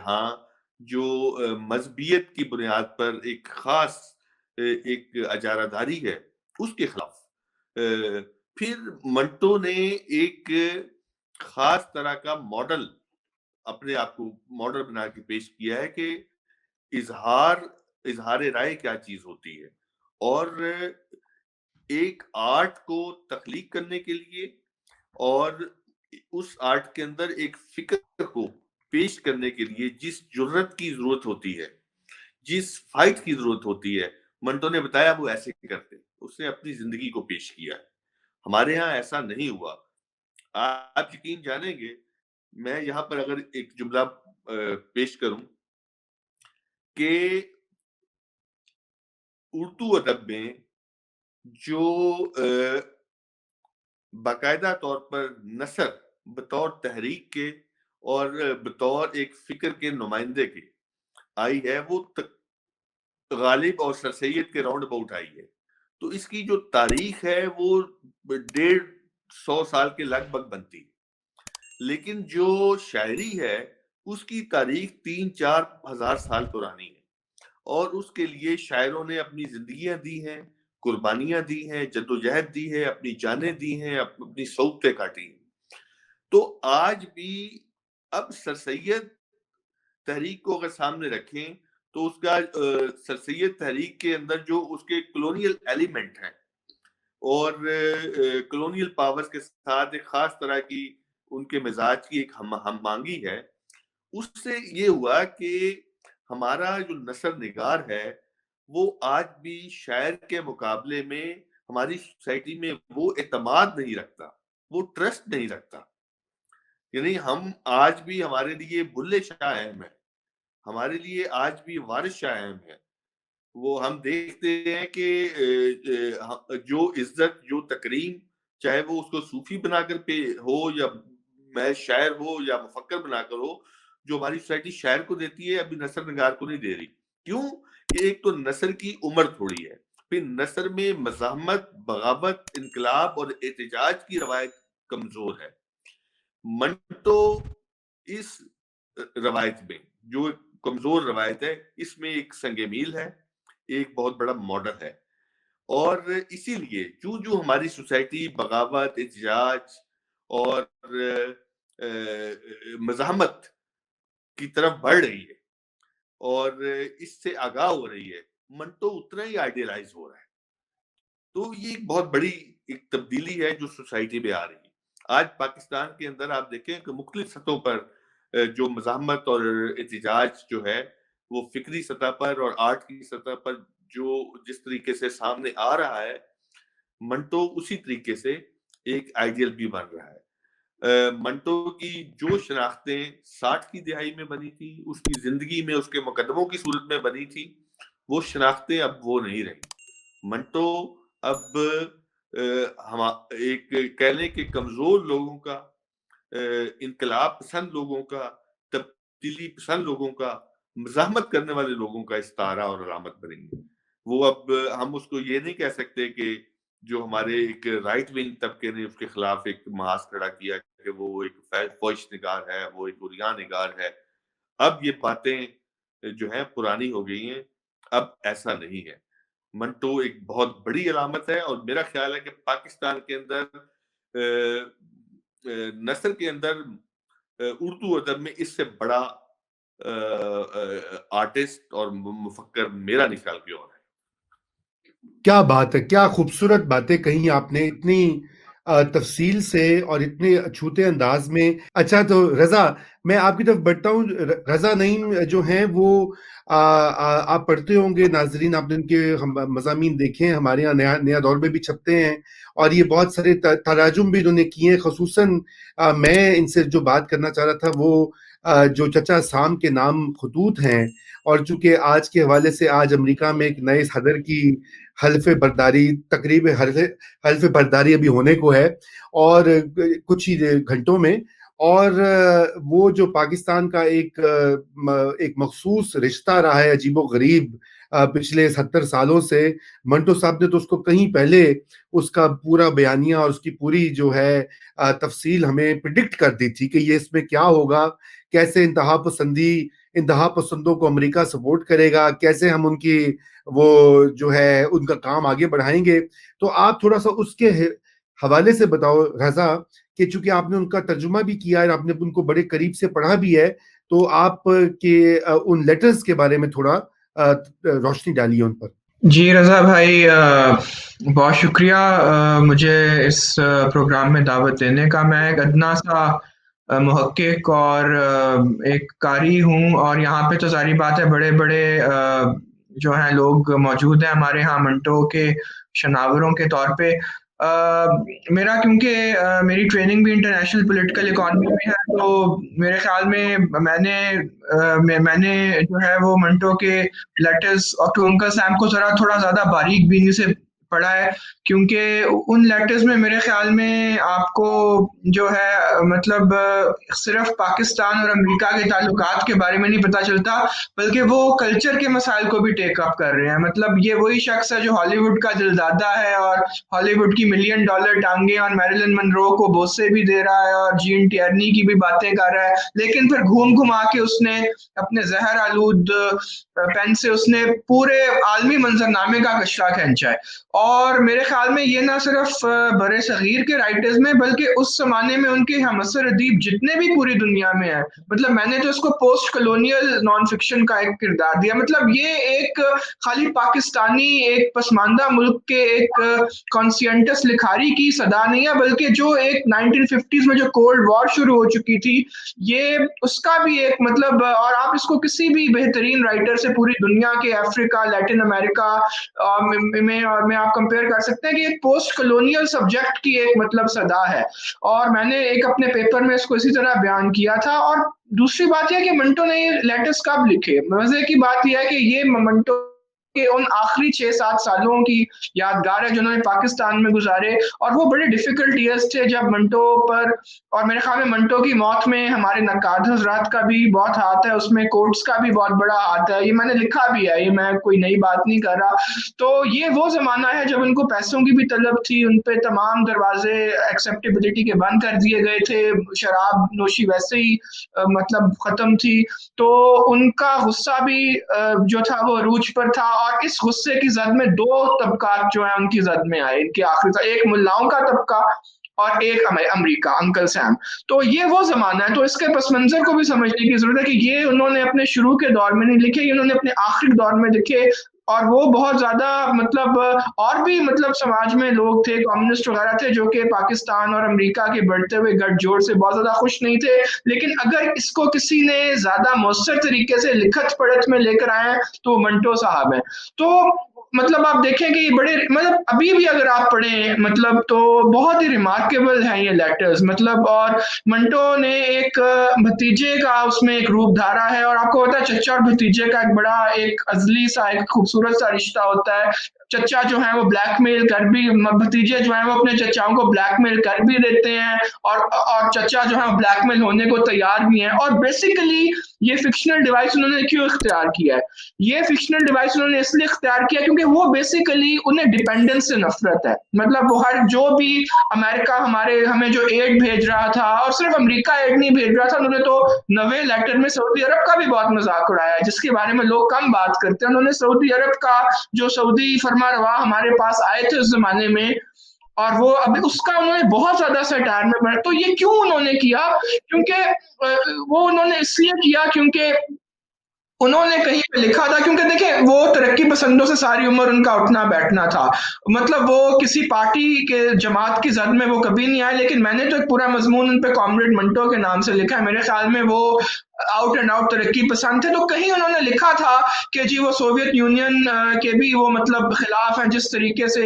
ہاں جو مذہبیت کی بنیاد پر ایک خاص ایک اجارہ داری ہے اس کے خلاف. پھر منٹو نے ایک خاص طرح کا ماڈل اپنے آپ کو ماڈل بنا کے پیش کیا ہے کہ اظہار رائے کیا چیز ہوتی ہے, اور ایک آرٹ کو تخلیق کرنے کے لیے اور اس آرٹ کے اندر ایک فکر کو پیش کرنے کے لیے جس جرت کی ضرورت ہوتی ہے, جس فائٹ کی ضرورت ہوتی ہے, منٹو نے بتایا وہ ایسے کرتے, اس نے اپنی زندگی کو پیش کیا ہے. ہمارے ہاں ایسا نہیں ہوا. آپ یقین جانیں گے, میں یہاں پر اگر ایک جملہ پیش کروں کہ اردو ادب میں जो बाकायदा तौर पर नसर बतौर तहरीक के और बतौर एक फिक्र के नुमाइंदे के आई है, वो गालिब और सर सैयद के राउंड अबाउट आई है। तो इसकी जो तारीख है वो 150 साल के लगभग बनती है, लेकिन जो शायरी है उसकी तारीख 3-4 हजार साल पुरानी है, और उसके लिए शायरों ने अपनी जिंदगियां दी हैं, कुर्बानियां दी हैं, जद्दोजहद दी है, अपनी जानें दी हैं, अपनी सौतें काटी हैं। तो आज भी अब सर सैयद तहरीक को अगर सामने रखें तो उसका सर सैयद तहरीक के अंदर जो उसके कॉलोनियल एलिमेंट हैं और कॉलोनियल पावर्स के साथ एक खास तरह की उनके मिजाज की एक हम मांगी है, उससे ये हुआ कि हमारा जो नसर निगार है वो आज भी शायर के मुकाबले में हमारी सोसाइटी में वो एतमाद नहीं रखता, वो ट्रस्ट नहीं रखता। यानी हम आज भी, हमारे लिए बुल्ले शाह अहम है, हमारे लिए आज भी वारिस शाह अहम है। वो हम देखते हैं कि जो इज्जत, जो तकरीम, चाहे वो उसको सूफी बनाकर पे हो या मैं शायर हो या मुफक्कर बनाकर हो, जो हमारी सोसाइटी शायर को देती है अभी नसर निगार को नहीं दे रही। क्यों? कि एक तो नसर की उम्र थोड़ी है, फिर नसर में मज़ाहमत, बगावत, इनकलाब और एहतजाज की रवायत कमजोर है। मंटो इस रवायत में, जो कमजोर रवायत है, इसमें एक संगे मील है, एक बहुत बड़ा मॉडल है। और इसीलिए जो हमारी सोसाइटी बगावत, एहतजाज और मज़ाहमत की तरफ बढ़ रही है और इससे आगाह हो रही है, मंटो उतना ही आइडियलाइज हो रहा है। तो ये एक बहुत बड़ी एक तब्दीली है जो सोसाइटी में आ रही है। आज पाकिस्तान के अंदर आप देखें कि मुख्तलिफ सतहों पर जो मज़ाहमत और एहतजाज जो है वो फिक्री सतह पर और आर्ट की सतह पर जो जिस तरीके से सामने आ रहा है, मंटो उसी तरीके से एक आइडियल भी बन रहा है। मंटो की जो शनाख्तें 60 की दिहाई में बनी थी, उसकी जिंदगी में उसके मुकदमों की सूरत में बनी थी, वो शनाख्तें अब वो नहीं रही। मंटो अब हम एक कह लें कि कमजोर लोगों का, इनकलाब पसंद लोगों का, तब्दीली पसंद लोगों का, मज़ाहमत करने वाले लोगों का इस्तारा और अलामत बनेंगे। वो अब हम उसको ये नहीं कह सकते कि जो हमारे एक राइट विंग तबके ने उसके खिलाफ एक महाज खड़ा किया कि वो एक फौज निगार है, वो एक उरिया निगार है। अब ये बातें जो है पुरानी हो गई हैं, अब ऐसा नहीं है। मंटो एक बहुत बड़ी अलामत है और मेरा ख्याल है कि पाकिस्तान के अंदर नस्र के अंदर उर्दू अदब में इससे बड़ा आर्टिस्ट और मुफक्कर मेरा नहीं ख्याल कोई और है। क्या बात है, क्या खूबसूरत बातें कही आपने, इतनी तफसील से और इतने अछूते अंदाज में। अच्छा, तो रजा, मैं आपकी तरफ बढ़ता हूँ। रजा नईम जो हैं वो आप पढ़ते होंगे, नाजरीन, आपने उनके मज़ामीन देखे हैं, हमारे यहाँ नया दौर में भी छपते हैं और ये बहुत सारे तराजुम भी इन्होंने किए हैं। खसूसन मैं इनसे जो बात करना चाह रहा था वो जो चचा साम के नाम खतूत हैं, और चूंकि आज के हवाले से आज अमेरिका में एक नए सदर की हल्फ़े बर्दारी, तकरीब हल्फ़े बर्दारी अभी होने को है और कुछ ही घंटों में, और वो जो पाकिस्तान का एक मखसूस रिश्ता रहा है अजीबो-गरीब पिछले 70 सालों से, मंटो साहब ने तो उसको कहीं पहले उसका पूरा बयानिया और उसकी पूरी जो है तफसील हमें प्रिडिक्ट कर दी थी कि ये इसमें क्या होगा, कैसे इंतहा पसंदों को अमेरिका सपोर्ट करेगा, कैसे हम उनकी वो जो है उनका काम आगे बढ़ाएंगे। तो आप थोड़ा सा उसके हवाले से बताओ रजा, कि चूंकि आपने उनका तर्जुमा भी किया है, आपने उनको बड़े करीब से पढ़ा भी है, तो आप के उन लेटर्स के बारे में थोड़ा रोशनी डालिए उन पर। जी रजा भाई, बहुत शुक्रिया मुझे इस प्रोग्राम में दावत देने का। मैं एक अदना सा मुहक्किक और एक कारी हूँ, और यहाँ पे तो सारी बात है, बड़े बड़े जो हैं लोग मौजूद हैं हमारे यहाँ मंटो के शनावरों के तौर पे। मेरा क्योंकि मेरी ट्रेनिंग भी इंटरनेशनल पॉलिटिकल इकोनॉमी में है, तो मेरे ख्याल में मैंने जो है वो मंटो के लेटर्स और उनका सैम को थोड़ा ज़्यादा बारीक बीनी से पढ़ा है, क्योंकि उन लेटर्स में मेरे ख्याल में आपको जो है मतलब सिर्फ पाकिस्तान और अमेरिका के ताल्लुकात के बारे में नहीं पता चलता, बल्कि वो कल्चर के मसाइल को भी टेक अप कर रहे हैं। मतलब ये वही शख्स है जो हॉलीवुड का दिलदादा है और हॉलीवुड की $1 मिलियन टांगे और मैरिलन मनरो को बोसे भी दे रहा है और जीन टियर्नी की भी बातें कर रहा है, लेकिन फिर घूम घुमा के उसने अपने जहर आलूद पेन से उसने पूरे आलमी मंजरनामे का कचरा खींचा है। और मेरे ख्याल में ये ना सिर्फ बड़े सगीर के राइटर्स में, बल्कि उस जमाने में उनके हमअसर अदीब जितने भी पूरी दुनिया में है, मतलब मैंने तो इसको पोस्ट कॉलोनियल नॉन फिक्शन का एक किरदार दिया। मतलब ये एक खाली पाकिस्तानी एक पसमानदा मुल्क के एक कॉन्सियंटस लिखारी की सदा नहीं है, बल्कि जो एक 1950s में जो कोल्ड वॉर शुरू हो चुकी थी, ये उसका भी एक मतलब, और आप इसको किसी भी बेहतरीन राइटर से पूरी दुनिया के अफ्रीका, लैटिन अमेरिका में आप कंपेयर कर सकते हैं कि एक पोस्ट कॉलोनियल सब्जेक्ट की एक मतलब सदा है। और मैंने एक अपने पेपर में इसको इसी तरह बयान किया था। और दूसरी बात यह कि मंटो ने ये लेटर्स कब लिखे, मजे की बात यह है कि ये मंटो के उन आखिरी 6-7 सालों की यादगार है जिन्होंने पाकिस्तान में गुजारे, और वो बड़े डिफिकल्ट ईयर्स थे जब मंटो पर, और मेरे ख्याल में मंटो की मौत में हमारे नक्काद हजरात का भी बहुत हाथ है, उसमें कोर्ट्स का भी बहुत बड़ा हाथ है। ये मैंने लिखा भी है, ये मैं कोई नई बात नहीं कर रहा। तो ये वो जमाना है जब उनको पैसों की भी तलब थी, उन पे तमाम दरवाजे एक्सेप्टेबिलिटी के बंद कर दिए गए थे, शराब नोशी वैसे ही मतलब खत्म थी। तो उनका गुस्सा भी जो था वो अरूज पर था, और इस गुस्से की जद में 2 तबकात जो है उनकी जद में आए इनके आखिरी, एक मुल्लाओं का तबका और एक अमेरिका, अंकल सैम। तो ये वो जमाना है, तो इसके पस मंजर को भी समझने की जरूरत है कि ये उन्होंने अपने शुरू के दौर में नहीं लिखे, ये उन्होंने अपने आखिरी दौर में लिखे। और वो बहुत ज्यादा मतलब, और भी मतलब समाज में लोग थे, कम्युनिस्ट वगैरह थे, जो कि पाकिस्तान और अमेरिका के बढ़ते हुए गठजोड़ से बहुत ज्यादा खुश नहीं थे। लेकिन अगर इसको किसी ने ज्यादा मौसर तरीके से लिखत पढ़त में लेकर आए हैं तो मंटो साहब है। तो मतलब आप देखें कि ये बड़े, मतलब अभी भी अगर आप पढ़ें मतलब तो बहुत ही रिमार्केबल है ये लेटर्स मतलब। और मंटो ने एक भतीजे का उसमें एक रूप धारा है, और आपको पता है चचा और भतीजे का एक बड़ा एक अजली सा एक खूबसूरत सा रिश्ता होता है। चचा जो है वो ब्लैकमेल कर भी, भतीजे जो है वो अपने चचाओं को ब्लैकमेल कर भी देते हैं, और चचा जो है ब्लैकमेल होने को तैयार भी हैं। और बेसिकली ये फिक्शनल डिवाइस उन्होंने क्यों इख्तियार किया है? ये फिक्शनल डिवाइस उन्होंने इसलिए इख्तियार किया क्योंकि वो बेसिकली उन्हें डिपेंडेंस से नफरत है। मतलब वो हर जो भी अमेरिका हमें जो एड भेज रहा था, और सिर्फ अमेरिका एड नहीं भेज रहा था, उन्होंने तो 9वें लेटर में सऊदी अरब का भी बहुत मजाक उड़ाया है, जिसके बारे में लोग कम बात करते हैं। उन्होंने सऊदी अरब का जो सऊदी फरमा रवा हमारे पास आए थे उस जमाने में, और वो अभी उसका उन्होंने बहुत ज्यादा सटायर में बढ़ा। तो ये क्यों उन्होंने किया? क्योंकि वो उन्होंने इसलिए किया क्योंकि उन्होंने कहीं पे लिखा था, क्योंकि देखें वो तरक्की पसंदों से सारी उम्र उनका उठना बैठना था। मतलब वो किसी पार्टी के जमात की जद में वो कभी नहीं आए, लेकिन मैंने तो एक पूरा मजमून उन पे कॉमरेड मंटो के नाम से लिखा है। मेरे ख्याल में वो आउट एंड आउट तरक्की पसंद थे। तो कहीं उन्होंने लिखा था कि जी वो सोवियत यूनियन के भी वो मतलब खिलाफ हैं जिस तरीके से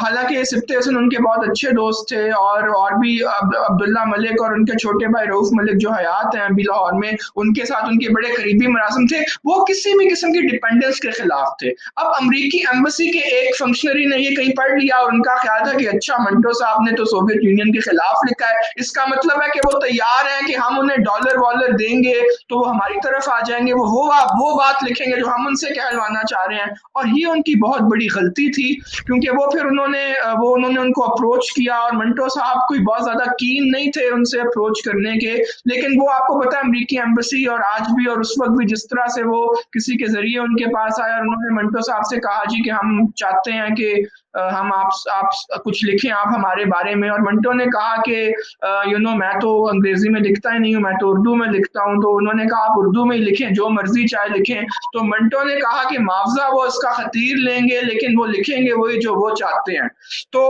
हालांकि सिप्ते हसन उनके बहुत अच्छे दोस्त थे, और भी अब्दुल्ला मलिक और उनके छोटे भाई रऊफ मलिक जो हयात हैं अभी लाहौर में, उनके साथ उनके बड़े करीबी मरासम थे। वो किसी भी किस्म की डिपेंडेंस के खिलाफ थे। अब अमरीकी एम्बेसी के एक फंक्शनरी ने ये कहीं पढ़ लिया और उनका ख्याल था कि अच्छा मंटो साहब ने तो सोवियत यूनियन के खिलाफ लिखा है, इसका मतलब है कि वो तैयार हैं कि हम उन्हें डॉलर देंगे तो वो हमारी तरफ आ जाएंगे, वो बात लिखेंगे जो हम उनसे कहलवाना चाह रहे हैं। और ये उनकी बहुत बड़ी गलती थी, क्योंकि वो फिर उन्होंने उनको अप्रोच किया, और मंटो साहब कोई बहुत ज्यादा कीन नहीं थे उनसे अप्रोच करने के। लेकिन वो आपको पता है अमरीकी एम्बेसी और आज भी और उस वक्त भी जिस तरह से वो किसी के जरिए उनके पास आया, और उन्होंने मंटो साहब से कहा जी कि हम चाहते हैं कि हम आप कुछ लिखें आप हमारे बारे में। और मंटो ने कहा कि मैं तो अंग्रेजी में लिखता ही नहीं हूँ, मैं तो उर्दू में लिखता हूँ। तो उन्होंने कहा आप उर्दू में ही लिखें, जो मर्जी चाहे लिखें। तो मंटो ने कहा कि मुआवजा वो इसका खतीर लेंगे, लेकिन वो लिखेंगे वही जो वो चाहते हैं। तो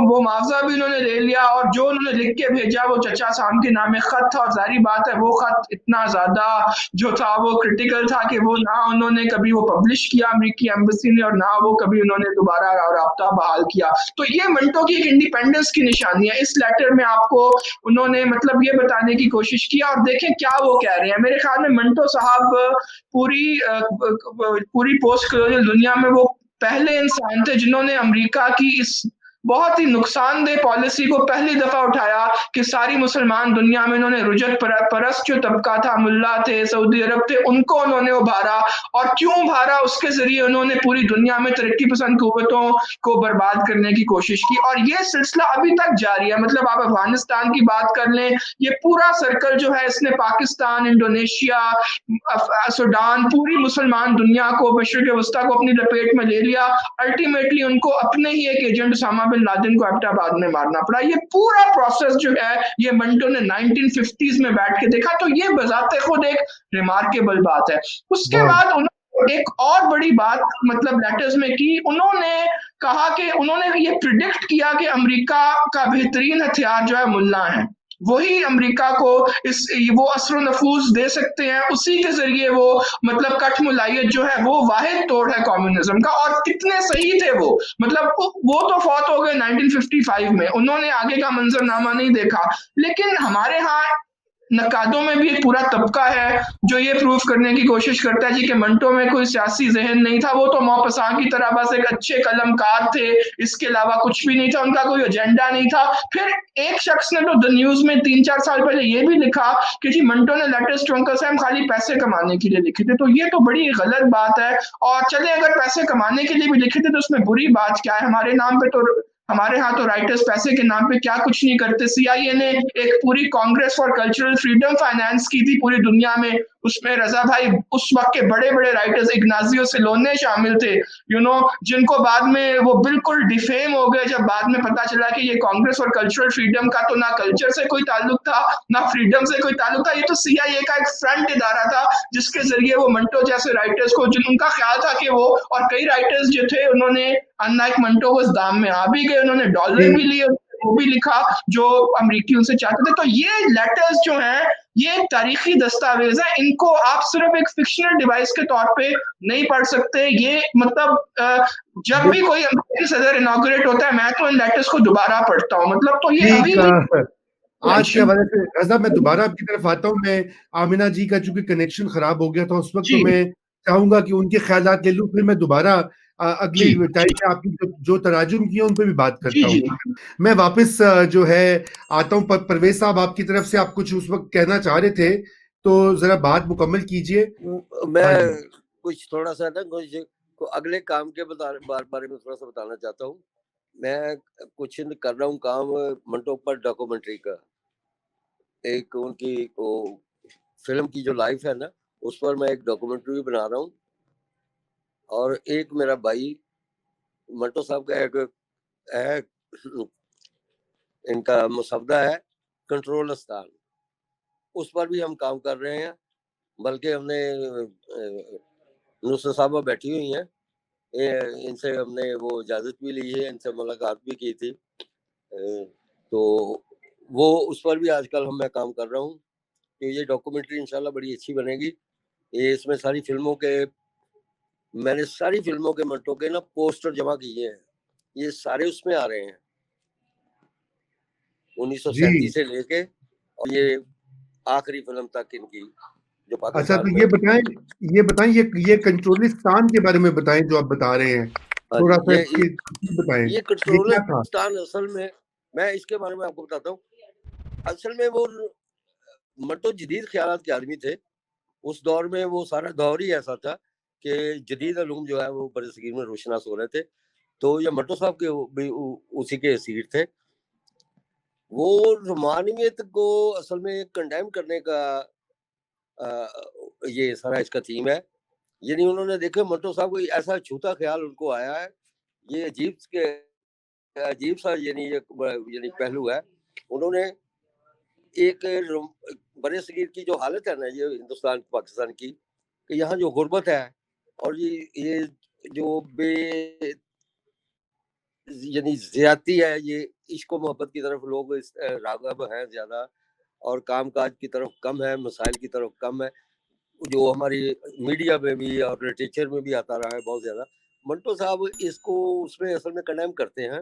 वो मुआवजा भी उन्होंने ले लिया, और जो उन्होंने लिख के भेजा वो चचा साहब के नाम खत था। और जाहिर बात है वो खत इतना ज्यादा जो था वो क्रिटिकल था कि वो ना उन्होंने कभी वो पब्लिश किया अमरीकी एम्बेसी ने, और ना वो कभी उन्होंने दोबारा राब्ता बहाल किया। तो ये मंटो की एक इंडिपेंडेंस की निशानी है। इस लेटर में आपको उन्होंने मतलब ये बताने की कोशिश किया, और देखें क्या वो कह रहे हैं। मेरे ख्याल में मंटो साहब पूरी पोस्ट कॉलोनियल दुनिया में वो पहले इंसान थे जिन्होंने अमेरिका की इस बहुत ही नुकसानदेह पॉलिसी को पहली दफा उठाया कि सारी मुसलमान दुनिया में इन्होंने रुजत परस्त जो तबका था, मुल्ला थे, सऊदी अरब थे, उनको उन्होंने उभारा। और क्यों उभारा? उसके जरिए उन्होंने पूरी दुनिया में तरक्की पसंद कुव्वतों को बर्बाद करने की कोशिश की, और ये सिलसिला अभी तक जारी है। मतलब आप अफगानिस्तान की बात कर लें, ये पूरा सर्कल जो है इसने पाकिस्तान, इंडोनेशिया, सूडान, पूरी मुसलमान दुनिया को, मशरिक वस्ता को अपनी लपेट में ले लिया। अल्टीमेटली उनको अपने ही एक एजेंट उसामा बिन लादेन को एबटाबाद में मारना पड़ा। ये पूरा प्रोसेस जो है ये मंटो ने 1950s में बैठ के देखा, तो ये बजाते खुद एक रिमार्केबल बात है। उसके वाह! बाद उन्होंने एक और बड़ी बात मतलब लेटर्स में की, उन्होंने कहा कि उन्होंने ये प्रिडिक्ट किया कि अमेरिका का बेहतरीन हथियार जो है मुल्ला है, वही अमेरिका को वो असर नफूज दे सकते हैं, उसी के जरिए वो मतलब कठ मुलायत जो है वो वाहिद तोड़ है कम्युनिज्म का। और कितने सही थे वो, मतलब वो तो फौत हो गए 1955 में, उन्होंने आगे का मंजरनामा नहीं देखा। लेकिन हमारे यहाँ नकादों में भी एक पूरा तबका है जो ये प्रूफ करने की कोशिश करता है जी कि मंटो में कोई सियासी जहन नहीं था, वो तो मौपसा की तरह बस एक अच्छे कलमकार थे, इसके अलावा कुछ भी नहीं था, उनका कोई एजेंडा नहीं था। फिर एक शख्स ने तो द न्यूज में 3-4 साल पहले ये भी लिखा कि जी मंटो ने लेटर्स टू अंकल सैम खाली पैसे कमाने के लिए लिखे थे, तो ये तो बड़ी गलत बात है। और चले अगर पैसे कमाने के लिए भी लिखे थे तो उसमें बुरी बात क्या है? हमारे यहाँ तो राइटर्स पैसे के नाम पे क्या कुछ नहीं करते। CIA ने एक पूरी Congress for cultural freedom finance की थी पूरी दुनिया में, उसमें रजा भाई उस वक्त के बड़े बड़े राइटर्स इग्नाजियो सिलोने शामिल थे, जिनको बाद में वो बिल्कुल डिफेम हो गए जब बाद में पता चला कि ये कांग्रेस फॉर कल्चरल फ्रीडम का तो ना कल्चर से कोई ताल्लुक था ना फ्रीडम से कोई ताल्लुक था, ये तो CIA का एक फ्रंट इदारा था जिसके जरिए वो मंटो जैसे राइटर्स को, जिनका ख्याल था कि वो, और कई राइटर्स जो थे उन्होंने अनलाइक मंटो उस दाम में आ भी गए, उन्होंने डॉलर भी लिए, वो भी लिखा जो अमेरिकी उनसे चाहते थे। तो ये लेटर्स जो हैं ये एक तारीखी दस्तावेज है, इनको आप सिर्फ एक फिक्शनल डिवाइस के तौर पे नहीं पढ़ सकते। ये मतलब जब भी कोई अमेरिकी सदर इनॉग्रेट होता है मैं तो इन लेटर्स को दोबारा पढ़ता हूँ, मतलब तो ये अभी भी आज के हवाले से रजा मैं दोबारा आपकी तरफ आता हूँ। मैं आमिना जी का चूंकि कनेक्शन खराब हो गया था उस वक्त, तो मैं चाहूंगा कि उनके ख्यालात ले लूं, फिर मैं दोबारा अगले टाइम में आपकी जो तराजुम किए उन पर भी बात करता हूँ। मैं वापस जो है आता हूँ। परवेज साहब आपकी तरफ से आप कुछ उस वक्त कहना चाह रहे थे, तो जरा बात मुकम्मल कीजिए। मैं कुछ थोड़ा सा ना कुछ अगले काम के बारे में थोड़ा सा बताना चाहता हूँ। मैं कुछ कर रहा हूँ काम मंटो पर डॉक्यूमेंट्री का, एक उनकी वो फिल्म की जो लाइफ है ना उस पर मैं एक डॉक्यूमेंट्री बना रहा हूँ। और एक मेरा भाई मंटो साहब का एक है, इनका मुसवदा है कंट्रोलिस्तान, उस पर भी हम काम कर रहे हैं। बल्कि हमने नुसरत साहबा बैठी हुई हैं, इनसे हमने वो इजाज़त भी ली है, इनसे मुलाकात भी की थी, तो वो उस पर भी आजकल मैं काम कर रहा हूँ कि ये डॉक्यूमेंट्री इंशाल्लाह बड़ी अच्छी बनेगी। ये इसमें सारी फिल्मों के मैंने सारी फिल्मों के मंटो के ना पोस्टर जमा किए हैं, ये सारे उसमें आ रहे हैं 1937 से लेके और ये आखिरी फिल्म तक इनकी जो अच्छा, पाकिस्तान तो ये बताएं ये कंट्रोलिस्तान के बारे में बताएं जो आप बता रहे हैं, थोड़ा सा बताएं ये कंट्रोलिस्तान असल में मैं इसके बारे में आपको बताता हूँ। असल में वो मंटो जदीद ख्यालात के आदमी थे, उस दौर में वो सारा दौर ही ऐसा था कि जदीद उलूम जो है वो बरसगीर में रोशनास हो रहे थे, तो ये मंटो साहब के भी उसी के सीट थे। वो रोमानियत को असल में कंडेम करने का ये सारा इसका थीम है। यानी उन्होंने देखे मंटो साहब को ऐसा छूता ख्याल उनको आया है, ये अजीब सा यानी पहलू है। उन्होंने एक बरसगीर की जो हालत है ना ये हिंदुस्तान पाकिस्तान की, कि यहाँ जो गुर्बत है और ये जो यानी ज्यादती है, ये इश्क व मोहब्बत की तरफ लोग राग़िब हैं ज्यादा और कामकाज की तरफ कम है, मसाइल की तरफ कम है, जो हमारी मीडिया में भी और लिटरेचर में भी आता रहा है बहुत ज्यादा। मंटो साहब इसको उसमें असल में कंडेम करते हैं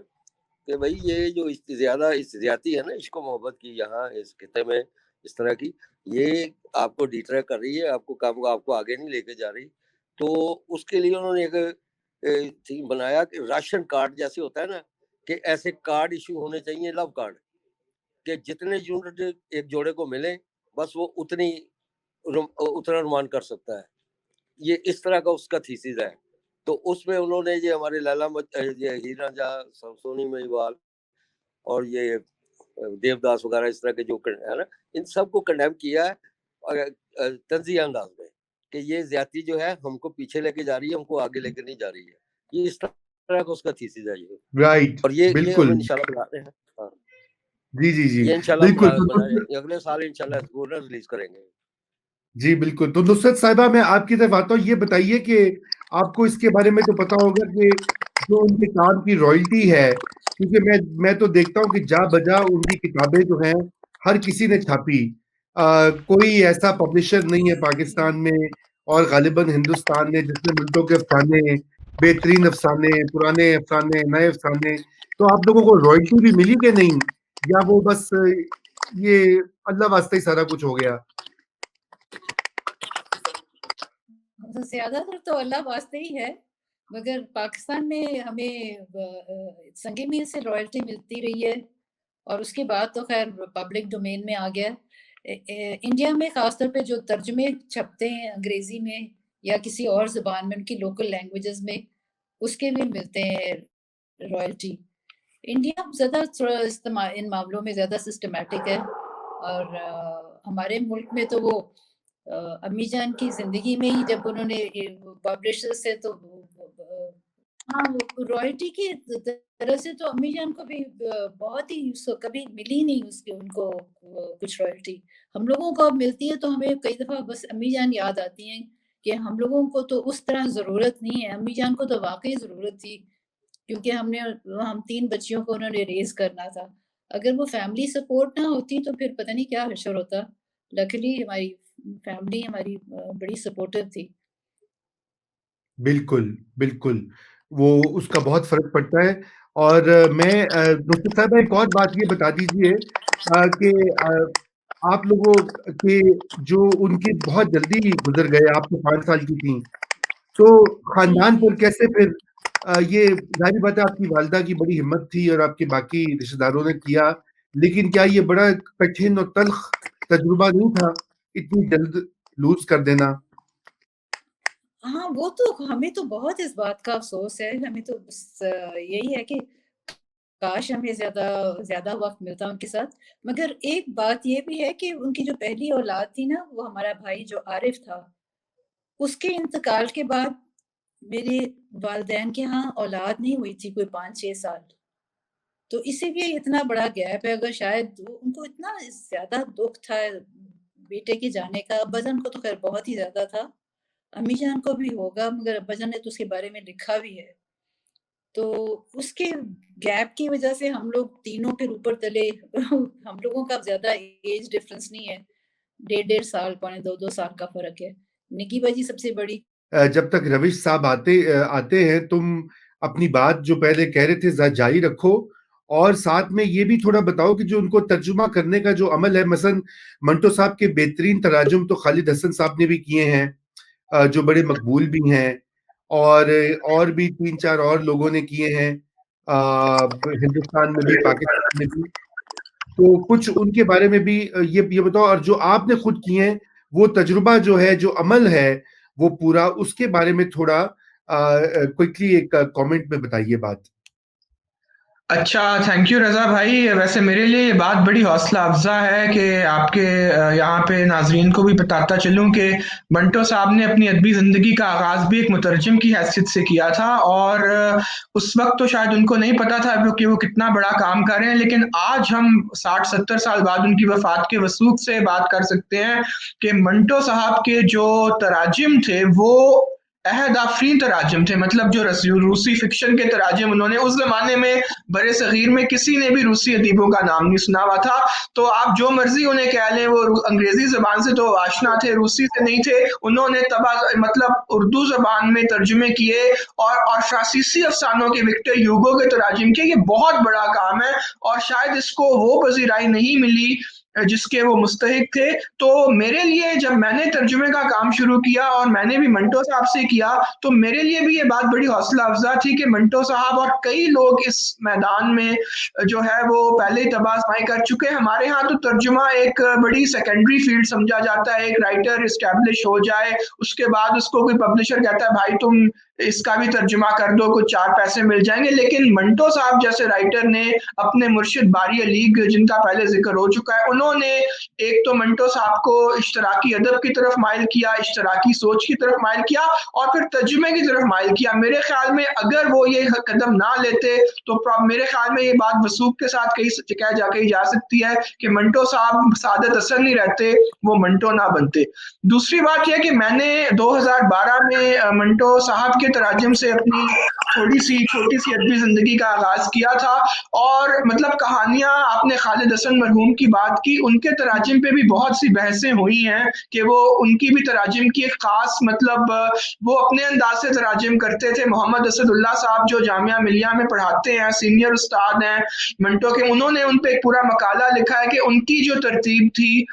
कि भाई ये जो ज्यादती है ना इश्क व मोहब्बत की यहाँ इस खिते में इस तरह की, ये आपको डिट्रैक्ट कर रही है, आपको आगे नहीं लेके जा रही। तो उसके लिए उन्होंने एक थीम बनाया कि राशन कार्ड जैसे होता है ना, कि ऐसे कार्ड इशू होने चाहिए, लव कार्ड, कि जितने यूनिट एक जोड़े को मिले बस वो उतना अनुमान कर सकता है। ये इस तरह का उसका थीसिस है। तो उसमें उन्होंने ये हमारे ये हीरा झा, सोनी महिवाल और ये देवदास वगैरह इस तरह के जो है ना, इन सबको कंडेम किया है और तंजिया अंदाज में कि ये ज्यादती जो है हमको पीछे लेके जा रही है, हमको आगे लेके नहीं जा रही है। ये इस तरह का उसका थीसिस है ये। राइट, और ये बिल्कुल। हम इंशाल्लाह बना रहे हैं। हाँ, जी, जी, जी। ये इंशाल्लाह बिल्कुल, बना रहे हैं। अगले साल इंशाल्लाह इसको रिलीज करेंगे। जी, बिल्कुल। तो नुसरत साहिबा, मैं आपकी तरफ आता हूँ। ये बताइए कि आपको इसके बारे में तो पता होगा कि जो उनके काम की रॉयल्टी है, क्योंकि मैं तो देखता हूँ कि जा बजा उनकी किताबें जो हैं हर किसी ने छापी। कोई ऐसा पब्लिशर नहीं है पाकिस्तान में और गालिबन हिंदुस्तान में जिसने मिंटो के अफसाने, बेहतरीन अफसाने, पुराने अफसाने, नए अफसाने, तो आप लोगों को रॉयल्टी भी मिली कि नहीं, या वो बस ये अल्लाह वास्ते ही सारा कुछ हो गया? तो ज्यादातर तो अल्लाह वास्ते ही है, मगर पाकिस्तान में हमें संगे मील से रॉयल्टी मिलती रही है और उसके बाद तो खैर पब्लिक डोमेन में आ गया। इंडिया में खासतौर पे जो तर्जुमे छपते हैं अंग्रेजी में या किसी और ज़ुबान में, उनकी लोकल लैंग्वेजेस में, उसके भी मिलते हैं रॉयल्टी। इंडिया ज़्यादा थोड़ा इन मामलों में ज़्यादा सिस्टमैटिक है और हमारे मुल्क में तो वो अम्मी जान की ज़िंदगी में ही जब उन्होंने पब्लिशर से तो हाँ, रॉयल्टी की तरह से तो अम्मी जान को भी बहुत ही कभी मिली नहीं उनको कुछ रॉयल्टी। हम लोगों को अब मिलती है तो हमें कई दफ़ा बस अम्मी जान याद आती हैं कि हम लोगों को तो उस तरह ज़रूरत नहीं है। अम्मी जान को तो वाक़ई ज़रूरत थी, क्योंकि हम 3 बच्चियों को उन्होंने रेज़ करना था। अगर वो फैमिली सपोर्ट ना होती तो फिर पता नहीं क्या हशर होता। लकीली हमारी फैमिली हमारी बड़ी सपोर्टिव थी। बिल्कुल, बिल्कुल। वो उसका बहुत फ़र्क पड़ता है। और नुसरत साहिबा, एक और बात ये बता दीजिए कि आप लोगों के जो उनके बहुत जल्दी गुज़र गए, आप तो 5 साल की थीं, तो ख़ानदान पर कैसे फिर ये ज़ाहिर बात है आपकी वालिदा की बड़ी हिम्मत थी और आपके बाकी रिश्तेदारों ने किया, लेकिन क्या ये बड़ा कठिन और तल्ख़ तजुर्बा नहीं था, इतनी जल्द लूज़ कर देना? हाँ, वो तो हमें तो बहुत इस बात का अफ़सोस है। हमें तो बस यही है कि काश हमें ज़्यादा वक़्त मिलता उनके साथ। मगर एक बात ये भी है कि उनकी जो पहली औलाद थी ना, वो हमारा भाई जो आरिफ़ था, उसके इंतकाल के बाद मेरे वालिदैन के यहाँ औलाद नहीं हुई थी कोई 5-6 साल। तो इसीलिए इतना बड़ा गैप है। अगर शायद उनको इतना ज़्यादा दुःख था बेटे के जाने का। अब्बाजान को तो खैर बहुत ही ज़्यादा था। अम्मी जान को भी होगा, मगर अब्बाजान ने तो उसके बारे में लिखा भी है। तो उसके गैप की वजह से हम लोग तीनों फिर ऊपर तले हम लोगों का ज़्यादा एज डिफरेंस नहीं है। 1.5 साल, पौने 2-2 साल का फ़र्क है। निकी बाजी सबसे बड़ी। जब तक रविश साहब आते हैं, तुम अपनी बात जो पहले कह रहे थे जारी रखो, और साथ में ये भी थोड़ा बताओ कि जो उनको तर्जुमा करने का जो अमल है, मसलन मंटो साहब के बेहतरीन तराजुम तो खालिद हसन साहब ने भी किए हैं, जो बड़े मकबूल भी हैं, और भी 3-4 और लोगों ने किए हैं, हिंदुस्तान में भी, पाकिस्तान में भी। तो कुछ उनके बारे में भी ये बताओ, और जो आपने खुद किए हैं, वो तजुर्बा जो है, जो अमल है, वो पूरा, उसके बारे में थोड़ा क्विकली एक कमेंट में बताइए बात। अच्छा, थैंक यू रज़ा भाई। वैसे मेरे लिए ये बात बड़ी हौसला अफ़ज़ा है कि आपके यहाँ पे नाज़रीन को भी बताता चलूँ कि मंटो साहब ने अपनी अदबी ज़िंदगी का आगाज़ भी एक मुतरजम की हैसियत से किया था, और उस वक़्त तो शायद उनको नहीं पता था कि वो कितना बड़ा काम कर रहे हैं, लेकिन आज हम 60-70 साल बाद उनकी वफ़ात के वसूख से बात कर सकते हैं कि मंटो साहब के जो तराजिम थे, वो अहद आफरीन तराजिम थे। मतलब जो रूसी फ़िक्शन के तराजिम, उन्होंने उस ज़माने में बड़े सगीर में किसी ने भी रूसी अदीबों का नाम नहीं सुना हुआ था। तो आप जो मर्जी उन्हें कह लें, वो अंग्रेजी ज़बान से तो आशना थे, रूसी से नहीं थे। उन्होंने मतलब उर्दू ज़बान में तर्जुमे किए और फ्रांसीसी अफसानों के विक्टर ह्यूगो के तराजिम किए। ये बहुत बड़ा काम है और शायद इसको वो पज़ीराई नहीं मिली जिसके वो मुस्तहिक थे। तो मेरे लिए जब मैंने तर्जुमे का काम शुरू किया और मैंने भी मंटो साहब से किया, तो मेरे लिए भी ये बात बड़ी हौसला अफ़ज़ा थी कि मंटो साहब और कई लोग इस मैदान में जो है वो पहले ही तबाज़माई कर चुके हैं। हमारे यहाँ तो तर्जुमा एक बड़ी सेकेंडरी फ़ील्ड समझा जाता है। एक राइटर एस्टैब्लिश हो जाए, उसके बाद उसको कोई पब्लिशर कहता है भाई तुम इसका भी तर्जुमा कर दो, कुछ 4 पैसे मिल जाएँगे। लेकिन मंटो साहब जैसे राइटर ने अपने मुर्शिद बारी अलीग, जिनका पहले ज़िक्र हो चुका है, उन्होंने एक तो मंटो साहब को इश्तराकी अदब की तरफ माइल किया, इश्तराकी सोच की तरफ माइल किया और फिर तर्जुमे की तरफ माइल किया। मेरे ख्याल में अगर वो ये कदम ना लेते तो मेरे ख्याल में ये बात वसूख के साथ कही जा सकती है कि मंटो साहब सादत हसन नहीं रहते, वो मंटो ना बनते। दूसरी बात यह कि मैंने 2012 में मंटो साहब के तराजुम से अपनी छोटी सी अदबी ज़िंदगी का आगाज़ किया था और मतलब कहानियाँ, आपने खालिद हसन मरहूम की बात की, उनके तराजिम पे भी बहुत सी बहसें हुई हैं कि वो उनकी भी तराजिम की एक ख़ास मतलब वो अपने अंदाज से तराजिम करते थे। मोहम्मद असदुल्लाह साहब जो जामिया मिलिया में पढ़ाते हैं, सीनियर उस्ताद हैं मंटो के, उन्होंने उन पे एक पूरा मकाला लिखा है कि उनकी जो तरतीब थी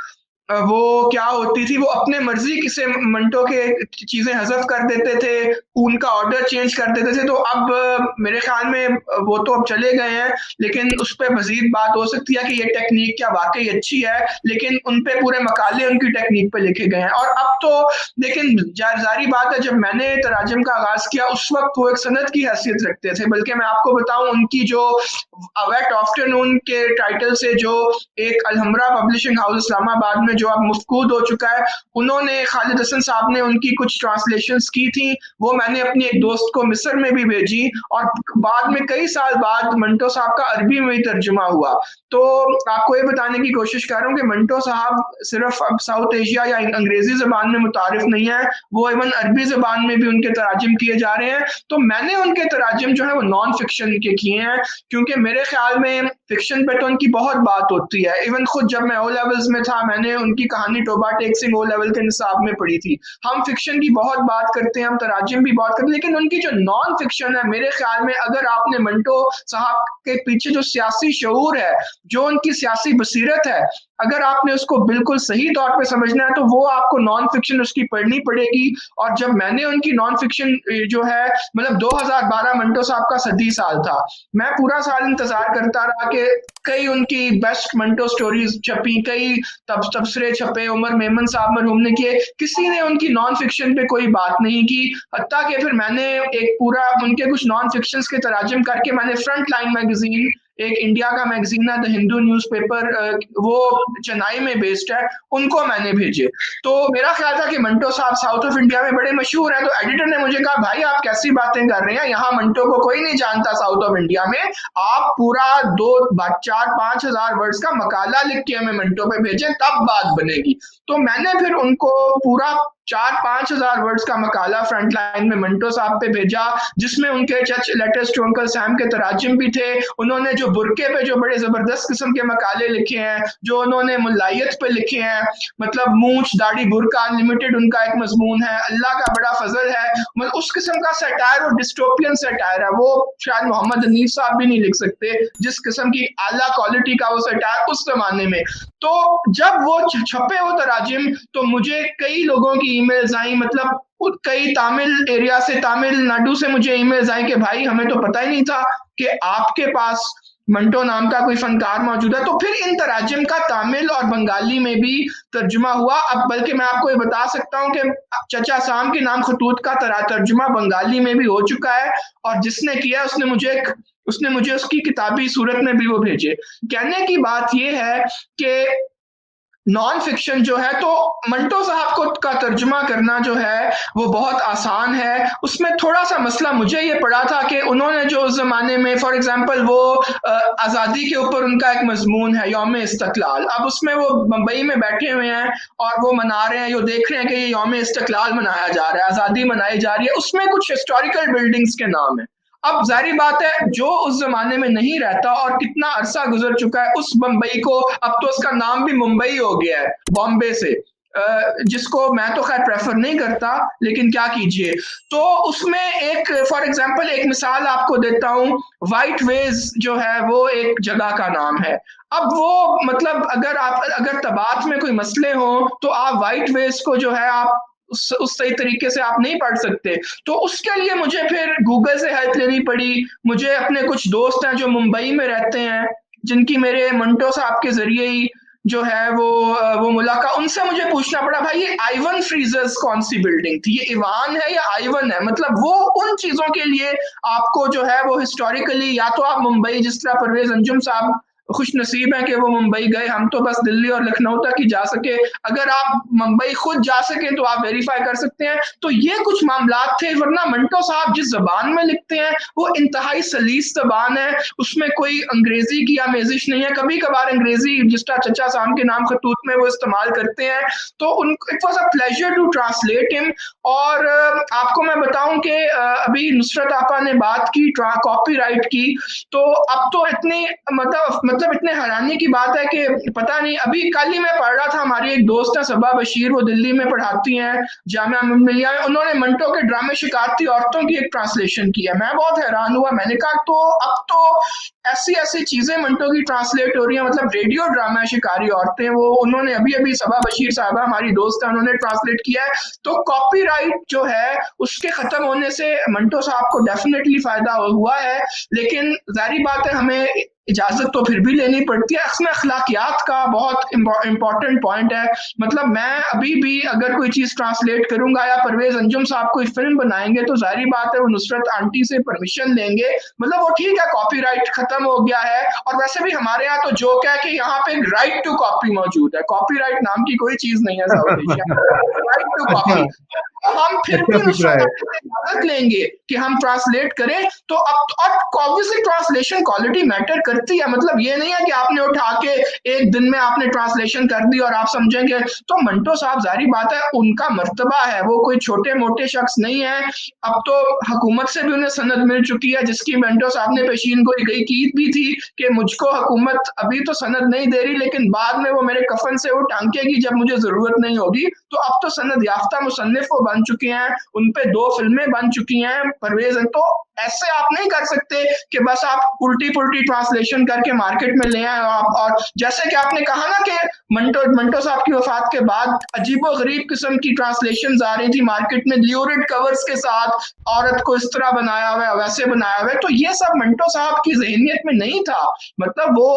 वो क्या होती थी। वो अपने मर्जी से मंटो के चीजें हजफ कर देते थे, उनका ऑर्डर चेंज कर देते थे। तो अब मेरे ख्याल में वो तो अब चले गए हैं, लेकिन उस पर मजीद बात हो सकती है कि ये टेक्निक क्या वाकई अच्छी है, लेकिन उन पे पूरे मकाले उनकी टेक्निक पे लिखे गए हैं। और अब तो लेकिन जारी बात है, जब मैंने तराजम का आगाज किया उस वक्त वो एक सनद की हैसियत रखते थे। बल्कि मैं आपको बताऊं, उनकी जो वेट आफ्टरनून के टाइटल से जो एक अलहमरा पब्लिशिंग हाउस इस्लामाबाद में जो अब मफकूद हो चुका है, उन्होंने खालिद हसन साहब ने उनकी कुछ ट्रांसलेशंस की थी, वो मैंने अपनी एक दोस्त को मिस्र में भी भेजी और बाद में कई साल बाद मंटो साहब का अरबी में ही तर्जुमा हुआ। तो आपको ये बताने की कोशिश कर रहा हूँ कि मंटो साहब सिर्फ अब साउथ एशिया या अंग्रेजी जबान में मुतारिफ नहीं है, वो इवन अरबी जबान में भी उनके तराजिम किए जा रहे हैं। तो मैंने उनके तराजिम जो है वो नॉन फिक्शन के किए हैं, क्योंकि मेरे ख्याल में फिक्शन पे तो उनकी बहुत बात होती है। इवन खुद जब मैं ओ लेवल्स में था, मैंने उनकी कहानी टोबा टेक सिंह ओ लेवल के निसाब में पढ़ी थी। हम फिक्शन की बहुत बात करते हैं, हम तराजिम भी बहुत करते हैं, लेकिन उनकी जो नॉन फिक्शन है, मेरे ख्याल में अगर आपने मंटो साहब के पीछे जो सियासी शऊर है, जो उनकी सियासी बसीरत है, अगर आपने उसको बिल्कुल सही तौर पे समझना है तो वो आपको नॉन फिक्शन उसकी पढ़नी पड़ेगी। और जब मैंने उनकी नॉन फिक्शन जो है, मतलब 2012 मंटो साहब का सदी साल था, मैं पूरा साल इंतजार करता रहा कि कई उनकी बेस्ट मंटो स्टोरीज छपी, कई तबसरे छपे, उमर मेमन साहब मरहूम ने किए, किसी ने उनकी नॉन फिक्शन पे कोई बात नहीं की। हत्ता कि फिर मैंने एक पूरा उनके कुछ नॉन फिक्शंस के तराजुम करके मैंने फ्रंट लाइन मैगजीन, एक इंडिया का मैगजीन है द हिंदू न्यूज़पेपर, वो चेन्नई में बेस्ड है, उनको मैंने भेजे। तो मेरा ख्याल था कि मंटो साहब साउथ ऑफ इंडिया में बड़े मशहूर हैं। तो एडिटर ने मुझे कहा, भाई आप कैसी बातें कर रहे हैं, यहाँ मंटो को कोई नहीं जानता साउथ ऑफ इंडिया में, आप पूरा 4-5 हजार वर्ड्स का मकाला लिख के हमें मंटो पे भेजें, तब बात बनेगी। तो मैंने फिर उनको पूरा 4-5 हजार वर्ड्स का मकाला फ्रंट लाइन में मंटो साहब पे भेजा, जिसमें उनके church letters to Uncle Sam के तराजिम भी थे। उन्होंने जो बुरके पे जो बड़े जबरदस्त किस्म के मकाले लिखे हैं, जो उन्होंने मुलायत पे लिखे हैं, मतलब मूंछ दाढ़ी बुरका अनलिमिटेड उनका एक मजमून है, अल्लाह का बड़ा फजल है, मतलब उस किस्म का सटायर और डिस्टोपियन सटायर है, वो शायद मोहम्मद हनीफ साहब भी नहीं लिख सकते, जिस किस्म की आला क्वालिटी का वो सटायर उस जमाने में। तो जब वो छपे वो तराजिम, तो मुझे कई लोगों की ईमेल्स आई, मतलब कई तमिल एरिया से, तमिलनाडु से मुझे ईमेल्स आई कि भाई हमें तो पता ही नहीं था कि आपके पास मंटो नाम का कोई फनकार मौजूद है। तो फिर इन तराजिम का तमिल और बंगाली में भी तर्जुमा हुआ। अब बल्कि मैं आपको ये बता सकता हूँ कि चचा साम के नाम खतूत का तर्जुमा बंगाली में भी हो चुका है, और जिसने किया उसने मुझे उसकी किताबी सूरत में भी वो भेजे। कहने की बात यह है कि नॉन फिक्शन जो है, तो मंटो साहब को का तर्जुमा करना जो है वो बहुत आसान है। उसमें थोड़ा सा मसला मुझे ये पड़ा था कि उन्होंने जो उस जमाने में, फॉर एग्जांपल वो आज़ादी के ऊपर उनका एक मजमून है यौम इस्तकलाल, अब उसमें वो मुंबई में बैठे हुए हैं और वो मना रहे हैं, यो देख रहे हैं कि ये यौम इस्तकलाल मनाया जा रहा है, आज़ादी मनाई जा रही है, उसमें कुछ हिस्टोरिकल बिल्डिंग्स के नाम है। अब जाहिर बात है, जो उस जमाने में नहीं रहता और कितना अरसा गुजर चुका है, उस बम्बई को, अब तो उसका नाम भी मुंबई हो गया है बॉम्बे से, जिसको मैं तो खैर प्रेफर नहीं करता, लेकिन क्या कीजिए। तो उसमें एक फॉर एग्जांपल एक मिसाल आपको देता हूँ, व्हाइट वेज जो है वो एक जगह का नाम है। अब वो मतलब अगर तबात में कोई मसले हो तो आप व्हाइट वेज को जो है आप उस सही तरीके से आप नहीं पढ़ सकते। तो उसके लिए मुझे फिर गूगल से हेल्प लेनी पड़ी। मुझे अपने कुछ दोस्त हैं जो मुंबई में रहते हैं, जिनकी मेरे मंटो साहब के ज़रिए ही जो है वो मुलाकात, उनसे मुझे पूछना पड़ा, भाई ये आइवन फ्रीजर्स कौन सी बिल्डिंग थी, ये इवान है या आइवन है? मतलब वो उन चीज़ों के लिए आपको जो है वो हिस्टोरिकली, या तो आप मुंबई, जिस तरह परवेज़ अंजुम साहब खुश नसीब हैं कि वो मुंबई गए, हम तो बस दिल्ली और लखनऊ तक ही जा सके। अगर आप मुंबई खुद जा सके तो आप वेरीफाई कर सकते हैं। तो ये कुछ मामलात थे, वरना मंटो साहब जिस जबान में लिखते हैं वो इंतहाई सलीस जबान है, उसमें कोई अंग्रेजी की आमेजिश नहीं है। कभी कभार अंग्रेजी जिस तरह चचा साहब के नाम खतूत में वो इस्तेमाल करते हैं, तो उनको it was a pleasure to translate him. और आपको मैं बताऊं कि अभी नुसरत आपा ने बात की कॉपीराइट की, तो अब तो इतनी मतलब इतने हैरानी की बात है कि पता नहीं, अभी कल ही मैं पढ़ रहा था, हमारी एक दोस्त है सबा बशीर, वो दिल्ली में पढ़ाती हैं जामिया मिलिया में, उन्होंने मंटो के ड्रामे शिकारती औरतों की एक ट्रांसलेशन की है। मैं बहुत हैरान हुआ, मैंने कहा तो अब तो ऐसी ऐसी चीजें मंटो की ट्रांसलेट हो रही है, मतलब रेडियो ड्रामा शिकारी औरतें, वो उन्होंने अभी अभी सबा बशीर साहबा हमारी दोस्त है, उन्होंने ट्रांसलेट किया है। तो कॉपीराइट जो है उसके खत्म होने से मंटो साहब को डेफिनेटली फायदा हुआ है, लेकिन जाहिर बात है हमें इजाजत तो फिर भी लेनी पड़ती है। इसमें अखलाकियात का बहुत इंपॉर्टेंट पॉइंट है। मतलब मैं अभी भी अगर कोई चीज ट्रांसलेट करूंगा या परवेज अंजुम साहब कोई फिल्म बनाएंगे तो जाहिर बात है वो नुसरत आंटी से परमिशन लेंगे। मतलब वो ठीक है, कॉपीराइट खत्म हो गया है, और वैसे भी हमारे यहाँ तो जोक है कि यहाँ पे राइट टू कॉपी मौजूद है, कॉपीराइट नाम की कोई चीज नहीं है साउथ एशिया में, राइट टू अच्छा, कॉपी। हम फिर अच्छा भी फिक्रा नुसरत है। आंटी से इजाजत लेंगे कि हम ट्रांसलेट करें, तो अब ऑब्वियसली ट्रांसलेशन क्वालिटी मैटर करती है। मतलब ये नहीं है कि आपने उठा के एक दिन में आपने ट्रांसलेशन कर दी और आप समझेंगे। तो मंटो साहब जाहिर बात है उनका मर्तबा है, वो कोई छोटे मोटे शख्स नहीं है। अब तो हुकूमत से भी उन्हें सनद मिल चुकी है, जिसकी मंटो साहब ने पेशीन गोई गई की भी थी कि मुझको हुकूमत अभी तो सनद नहीं दे रही, लेकिन बाद में वो मेरे कफन से वो टांकेगी जब मुझे जरूरत नहीं होगी। तो अब तो सनद याफ्ता मुसन्निफ वो बन चुके हैं, उन पे 2 फिल्में बन चुकी हैं परवेज। तो ऐसे आप नहीं कर सकते कि बस आप उल्टी पुल्टी ट्रांसलेशन करके मार्केट में ले आए आप। और जैसे कि आपने कहा ना कि मंटो साहब की वफात के बाद अजीबो गरीब किस्म की ट्रांसलेशन आ रही थी मार्केट में, ल्यूरिड कवर्स के साथ, औरत को इस तरह बनाया हुआ है, वैसे बनाया हुआ है। तो ये सब मंटो साहब की जहनियत में नहीं था। मतलब वो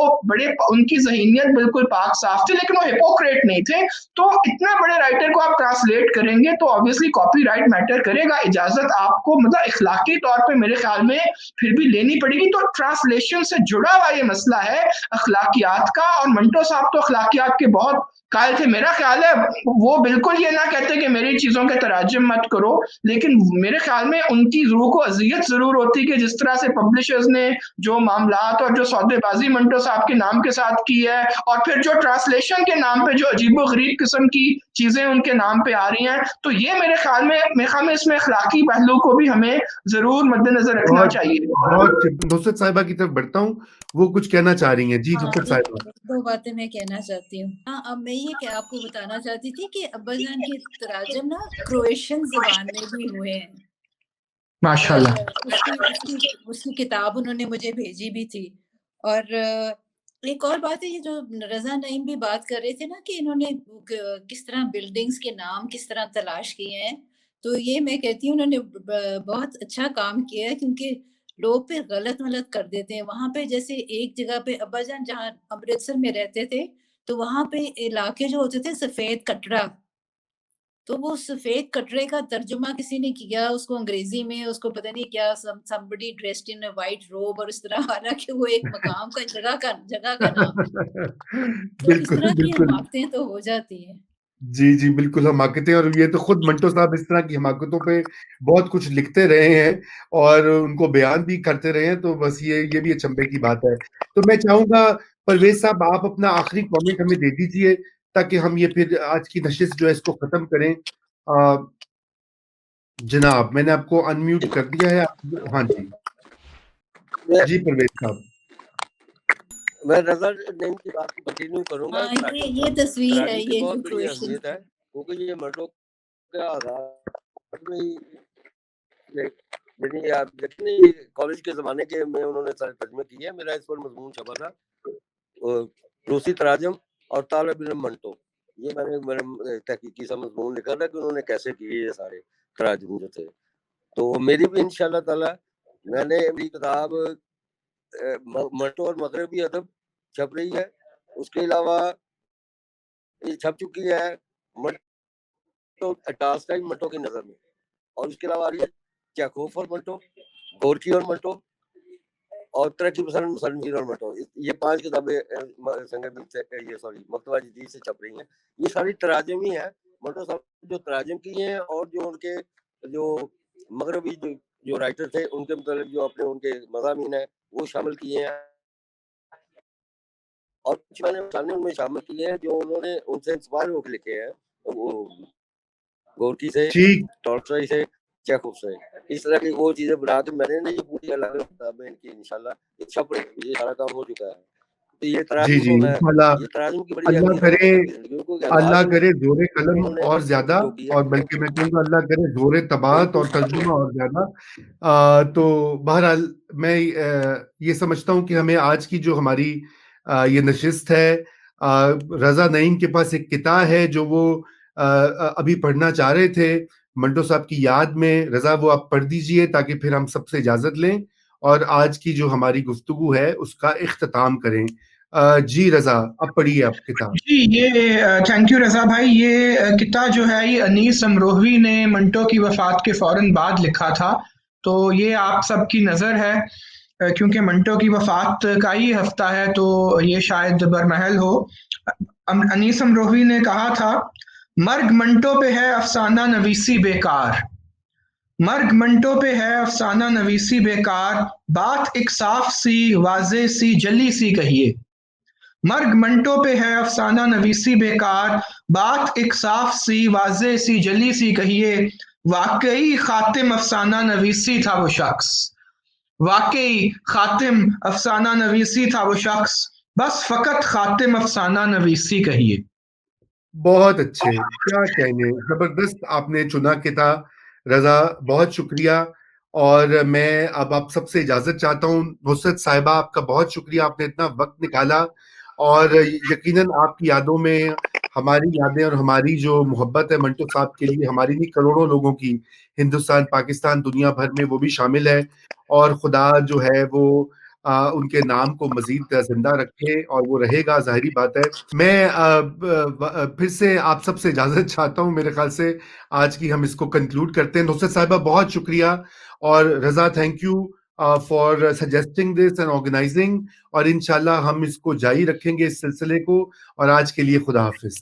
उनकी जहनियत बिल्कुल पाक साफ थी, लेकिन वो हिपोक्रेट नहीं थे। तो इतना बड़े राइटर को आप ट्रांसलेट करेंगे तो ऑब्वियसली कॉपीराइट मैटर करेगा। इजाजत आपको मतलब इखलाकी तौर पे मेरे ख्याल में फिर भी लेनी पड़ेगी। तो ट्रांसलेशन से जुड़ा हुआ ये मसला है अखलाकियात का, और मंटो साहब तो अखलाकियात के बहुत कायल थे। मेरा ख्याल है वो बिल्कुल ये ना कहते कि मेरी चीजों के तराजम मत करो, लेकिन मेरे ख्याल में उनकी रूह को अजियत जरूर होती कि जिस तरह से पब्लिशर्स ने जो मामलात और जो सौदेबाजी मंटो साहब के नाम के साथ की है, और फिर जो ट्रांसलेशन के नाम पे जो अजीबो गरीब किस्म की चीजें उनके नाम पे आ रही हैं, तो ये मेरे ख्याल में इसमें अखलाकी पहलू को भी हमें जरूर मद्देनजर रखना बहुत चाहिए। बहुत नुसरत साहिबा की तरफ बढ़ता हूँ, वो कुछ कहना चाह रही हैं। जी हाँ, नुसरत साहिबा। 2 बातें मैं कहना चाहती हूँ। हाँ, अब मैं ये क्या आपको बताना चाहती थी कि अब्बाजान के तराजम ना क्रोएशियन ज़बान में भी हुए हैं। और माशाल्लाह। उसकी किताब उन्होंने मुझे भेजी भी थी। और एक और बात है, ये जो रज़ा नईम भी बात कर रहे थे ना कि इन्होंने किस तरह बिल्डिंग्स के नाम किस तरह तलाश किए हैं, तो ये मैं कहती हूँ उन्होंने बहुत अच्छा काम किया है, क्योंकि लोग फिर गलत कर देते हैं। वहाँ पे जैसे एक जगह पे अब्बाजान जहाँ अमृतसर में रहते थे, तो वहाँ पे इलाके जो होते थे सफ़ेद कटरा, तो वो सफ़ेद कटरे का तर्जुमा किसी ने किया उसको अंग्रेज़ी में, उसको पता नहीं क्या somebody dressed in a white रोब और इस तरह, हालाँकि वो एक मकाम का जगह का नाम है। तो इस बिल्कुल, तरह की बिल्कुल। हमाकतें तो हो जाती हैं। जी, जी, बिल्कुल हमाकतें, और ये तो खुद मंटो साहब इस तरह की हमाकतों पे बहुत कुछ लिखते रहे हैं और उनको बयान भी करते रहे हैं, तो बस ये भी अचंभे की बात है। तो मैं चाहूँगा परवेज़ साहब आप अपना आखिरी कमेंट हमें दे दीजिए, ताकि हम ये फिर आज की नशिस्त जो है इसको खत्म करें। जनाब मैंने आपको अनम्यूट कर दिया है। हाँ जी। मैं जी परवेज़ साहब। मैं रज़ा नईम की बात को कंटिन्यू करूंगा। हाँ, ये तस्वीर है, तराजम की ये बहुत जो बड़ी क्रोएशियन अहमियत है। क्योंकि ये मंटो के आधार में ही यानी आप देखते नहीं, कॉलेज के ज़माने के में उन्होंने सारे तर्जुमे किए हैं। मेरा इस पर मज़मून छपा था, रूसी तराजम और तालब इल्म मंटो। ये मैंने तहकीकी सा मज़मून लिखा था कि उन्होंने कैसे किए ये सारे तराजम जो थे। तो मेरी भी इंशाअल्लाह ताला मैंने मेरी किताब मंटो और मगरबी अदब छप रही है। उसके अलावा ये छप चुकी है मंटो टाल्स्टॉय मंटो की नज़र में, और उसके अलावा आ रही है चेखोव और मंटो, गोरकी और मंटो, और तरक्की पसंद मुसलमान और मंटो। ये 5 किताबें संगत से ये सॉरी मकतबा जदीद से छप रही हैं। ये सारी तराजम ही है। मंटो साहब जो तराजम किए हैं और जो उनके जो मगरबी जो राइटर थे उनके मतलब जो अपने उनके मज़ामीन है वो शामिल किए हैं, और कुछ मैंने उनमें शामिल किए हैं जो उन्होंने उनसे इंस्पायर होकर लिखे हैं, वो गोरकी से, ठीक टॉल्स्टॉय से, चेखोव से। इस तरह की वो चीजें बना के मैंने ना ये पूरी अलग अलग किताबें इनकी इंशाल्लाह ये छप रही है। ये सारा काम हो चुका है। तो ये जी तराजम जी को मैं इंशाल्लाह ये तराजम की बड़ी अल्लाह अहमियत करे है क्योंकि अल्लाह अंदाज करे जोरे कलम उन्होंने और ज्यादा, जो किया और बल्कि मैं कहूँगा अल्लाह करे जोरे तबात और तर्जुमा और ज्यादा। तो बहरहाल मैं ये समझता हूँ कि हमें आज की जो हमारी ये नशिस्त है, रजा नईम के पास एक किताब है जो वो अभी पढ़ना चाह रहे थे मंटो साहब की याद में। रजा वो आप पढ़ दीजिए ताकि फिर हम सबसे इजाजत लें और आज की जो हमारी गुफ्तगू है उसका इख्तिताम करें। जी रजा, अब पढ़िए आप किताब। जी, ये थैंक यू रज़ा भाई। ये किताब जो है ये अनीस अमरोही ने मंटो की वफ़ात के फ़ौरन बाद लिखा था, तो ये आप सबकी नज़र है क्योंकि मंटो की वफ़ात का ही हफ्ता है तो ये शायद बरमहल हो। अनीस अमरोही ने कहा था, मर्ग मंटो पे है अफसाना नवीसी बेकार, मर्ग मंटो पे है अफसाना नवीसी बेकार, बात एक साफ सी वाजे सी जली सी कहिए। मर्ग मंटो पे है अफसाना नवीसी बेकार, बात एक साफ सी वाजे सी जली सी कहिए। वाकई खातिम अफसाना नवीसी था वो शख्स, वाकई खातिम अफसाना नवीसी था वो शख्स, बस फकत खातिम अफसाना नवीसी कहिए। बहुत अच्छे, क्या कहने, जबरदस्त आपने चुना किताब रजा, बहुत शुक्रिया। और मैं अब आप सबसे इजाजत चाहता हूँ। नुसरत साहिबा, आपका बहुत शुक्रिया, आपने इतना वक्त निकाला और यकीनन आपकी यादों में हमारी यादें और हमारी जो मोहब्बत है मंटो साहब के लिए, हमारी नहीं करोड़ों लोगों की, हिंदुस्तान, पाकिस्तान, दुनिया भर में, वो भी शामिल है। और खुदा जो है वो उनके नाम को मजीद जिंदा रखे और वो रहेगा, जाहिरी बात है। मैं फिर से आप सबसे इजाजत चाहता हूँ। मेरे ख्याल से आज की हम इसको कंक्लूड करते हैं। नुसरत साहिबा बहुत शुक्रिया, और Raza thank you for suggesting this and organising, और इंशाल्लाह हम इसको जारी रखेंगे इस सिलसिले को। और आज के लिए खुदा हाफिज।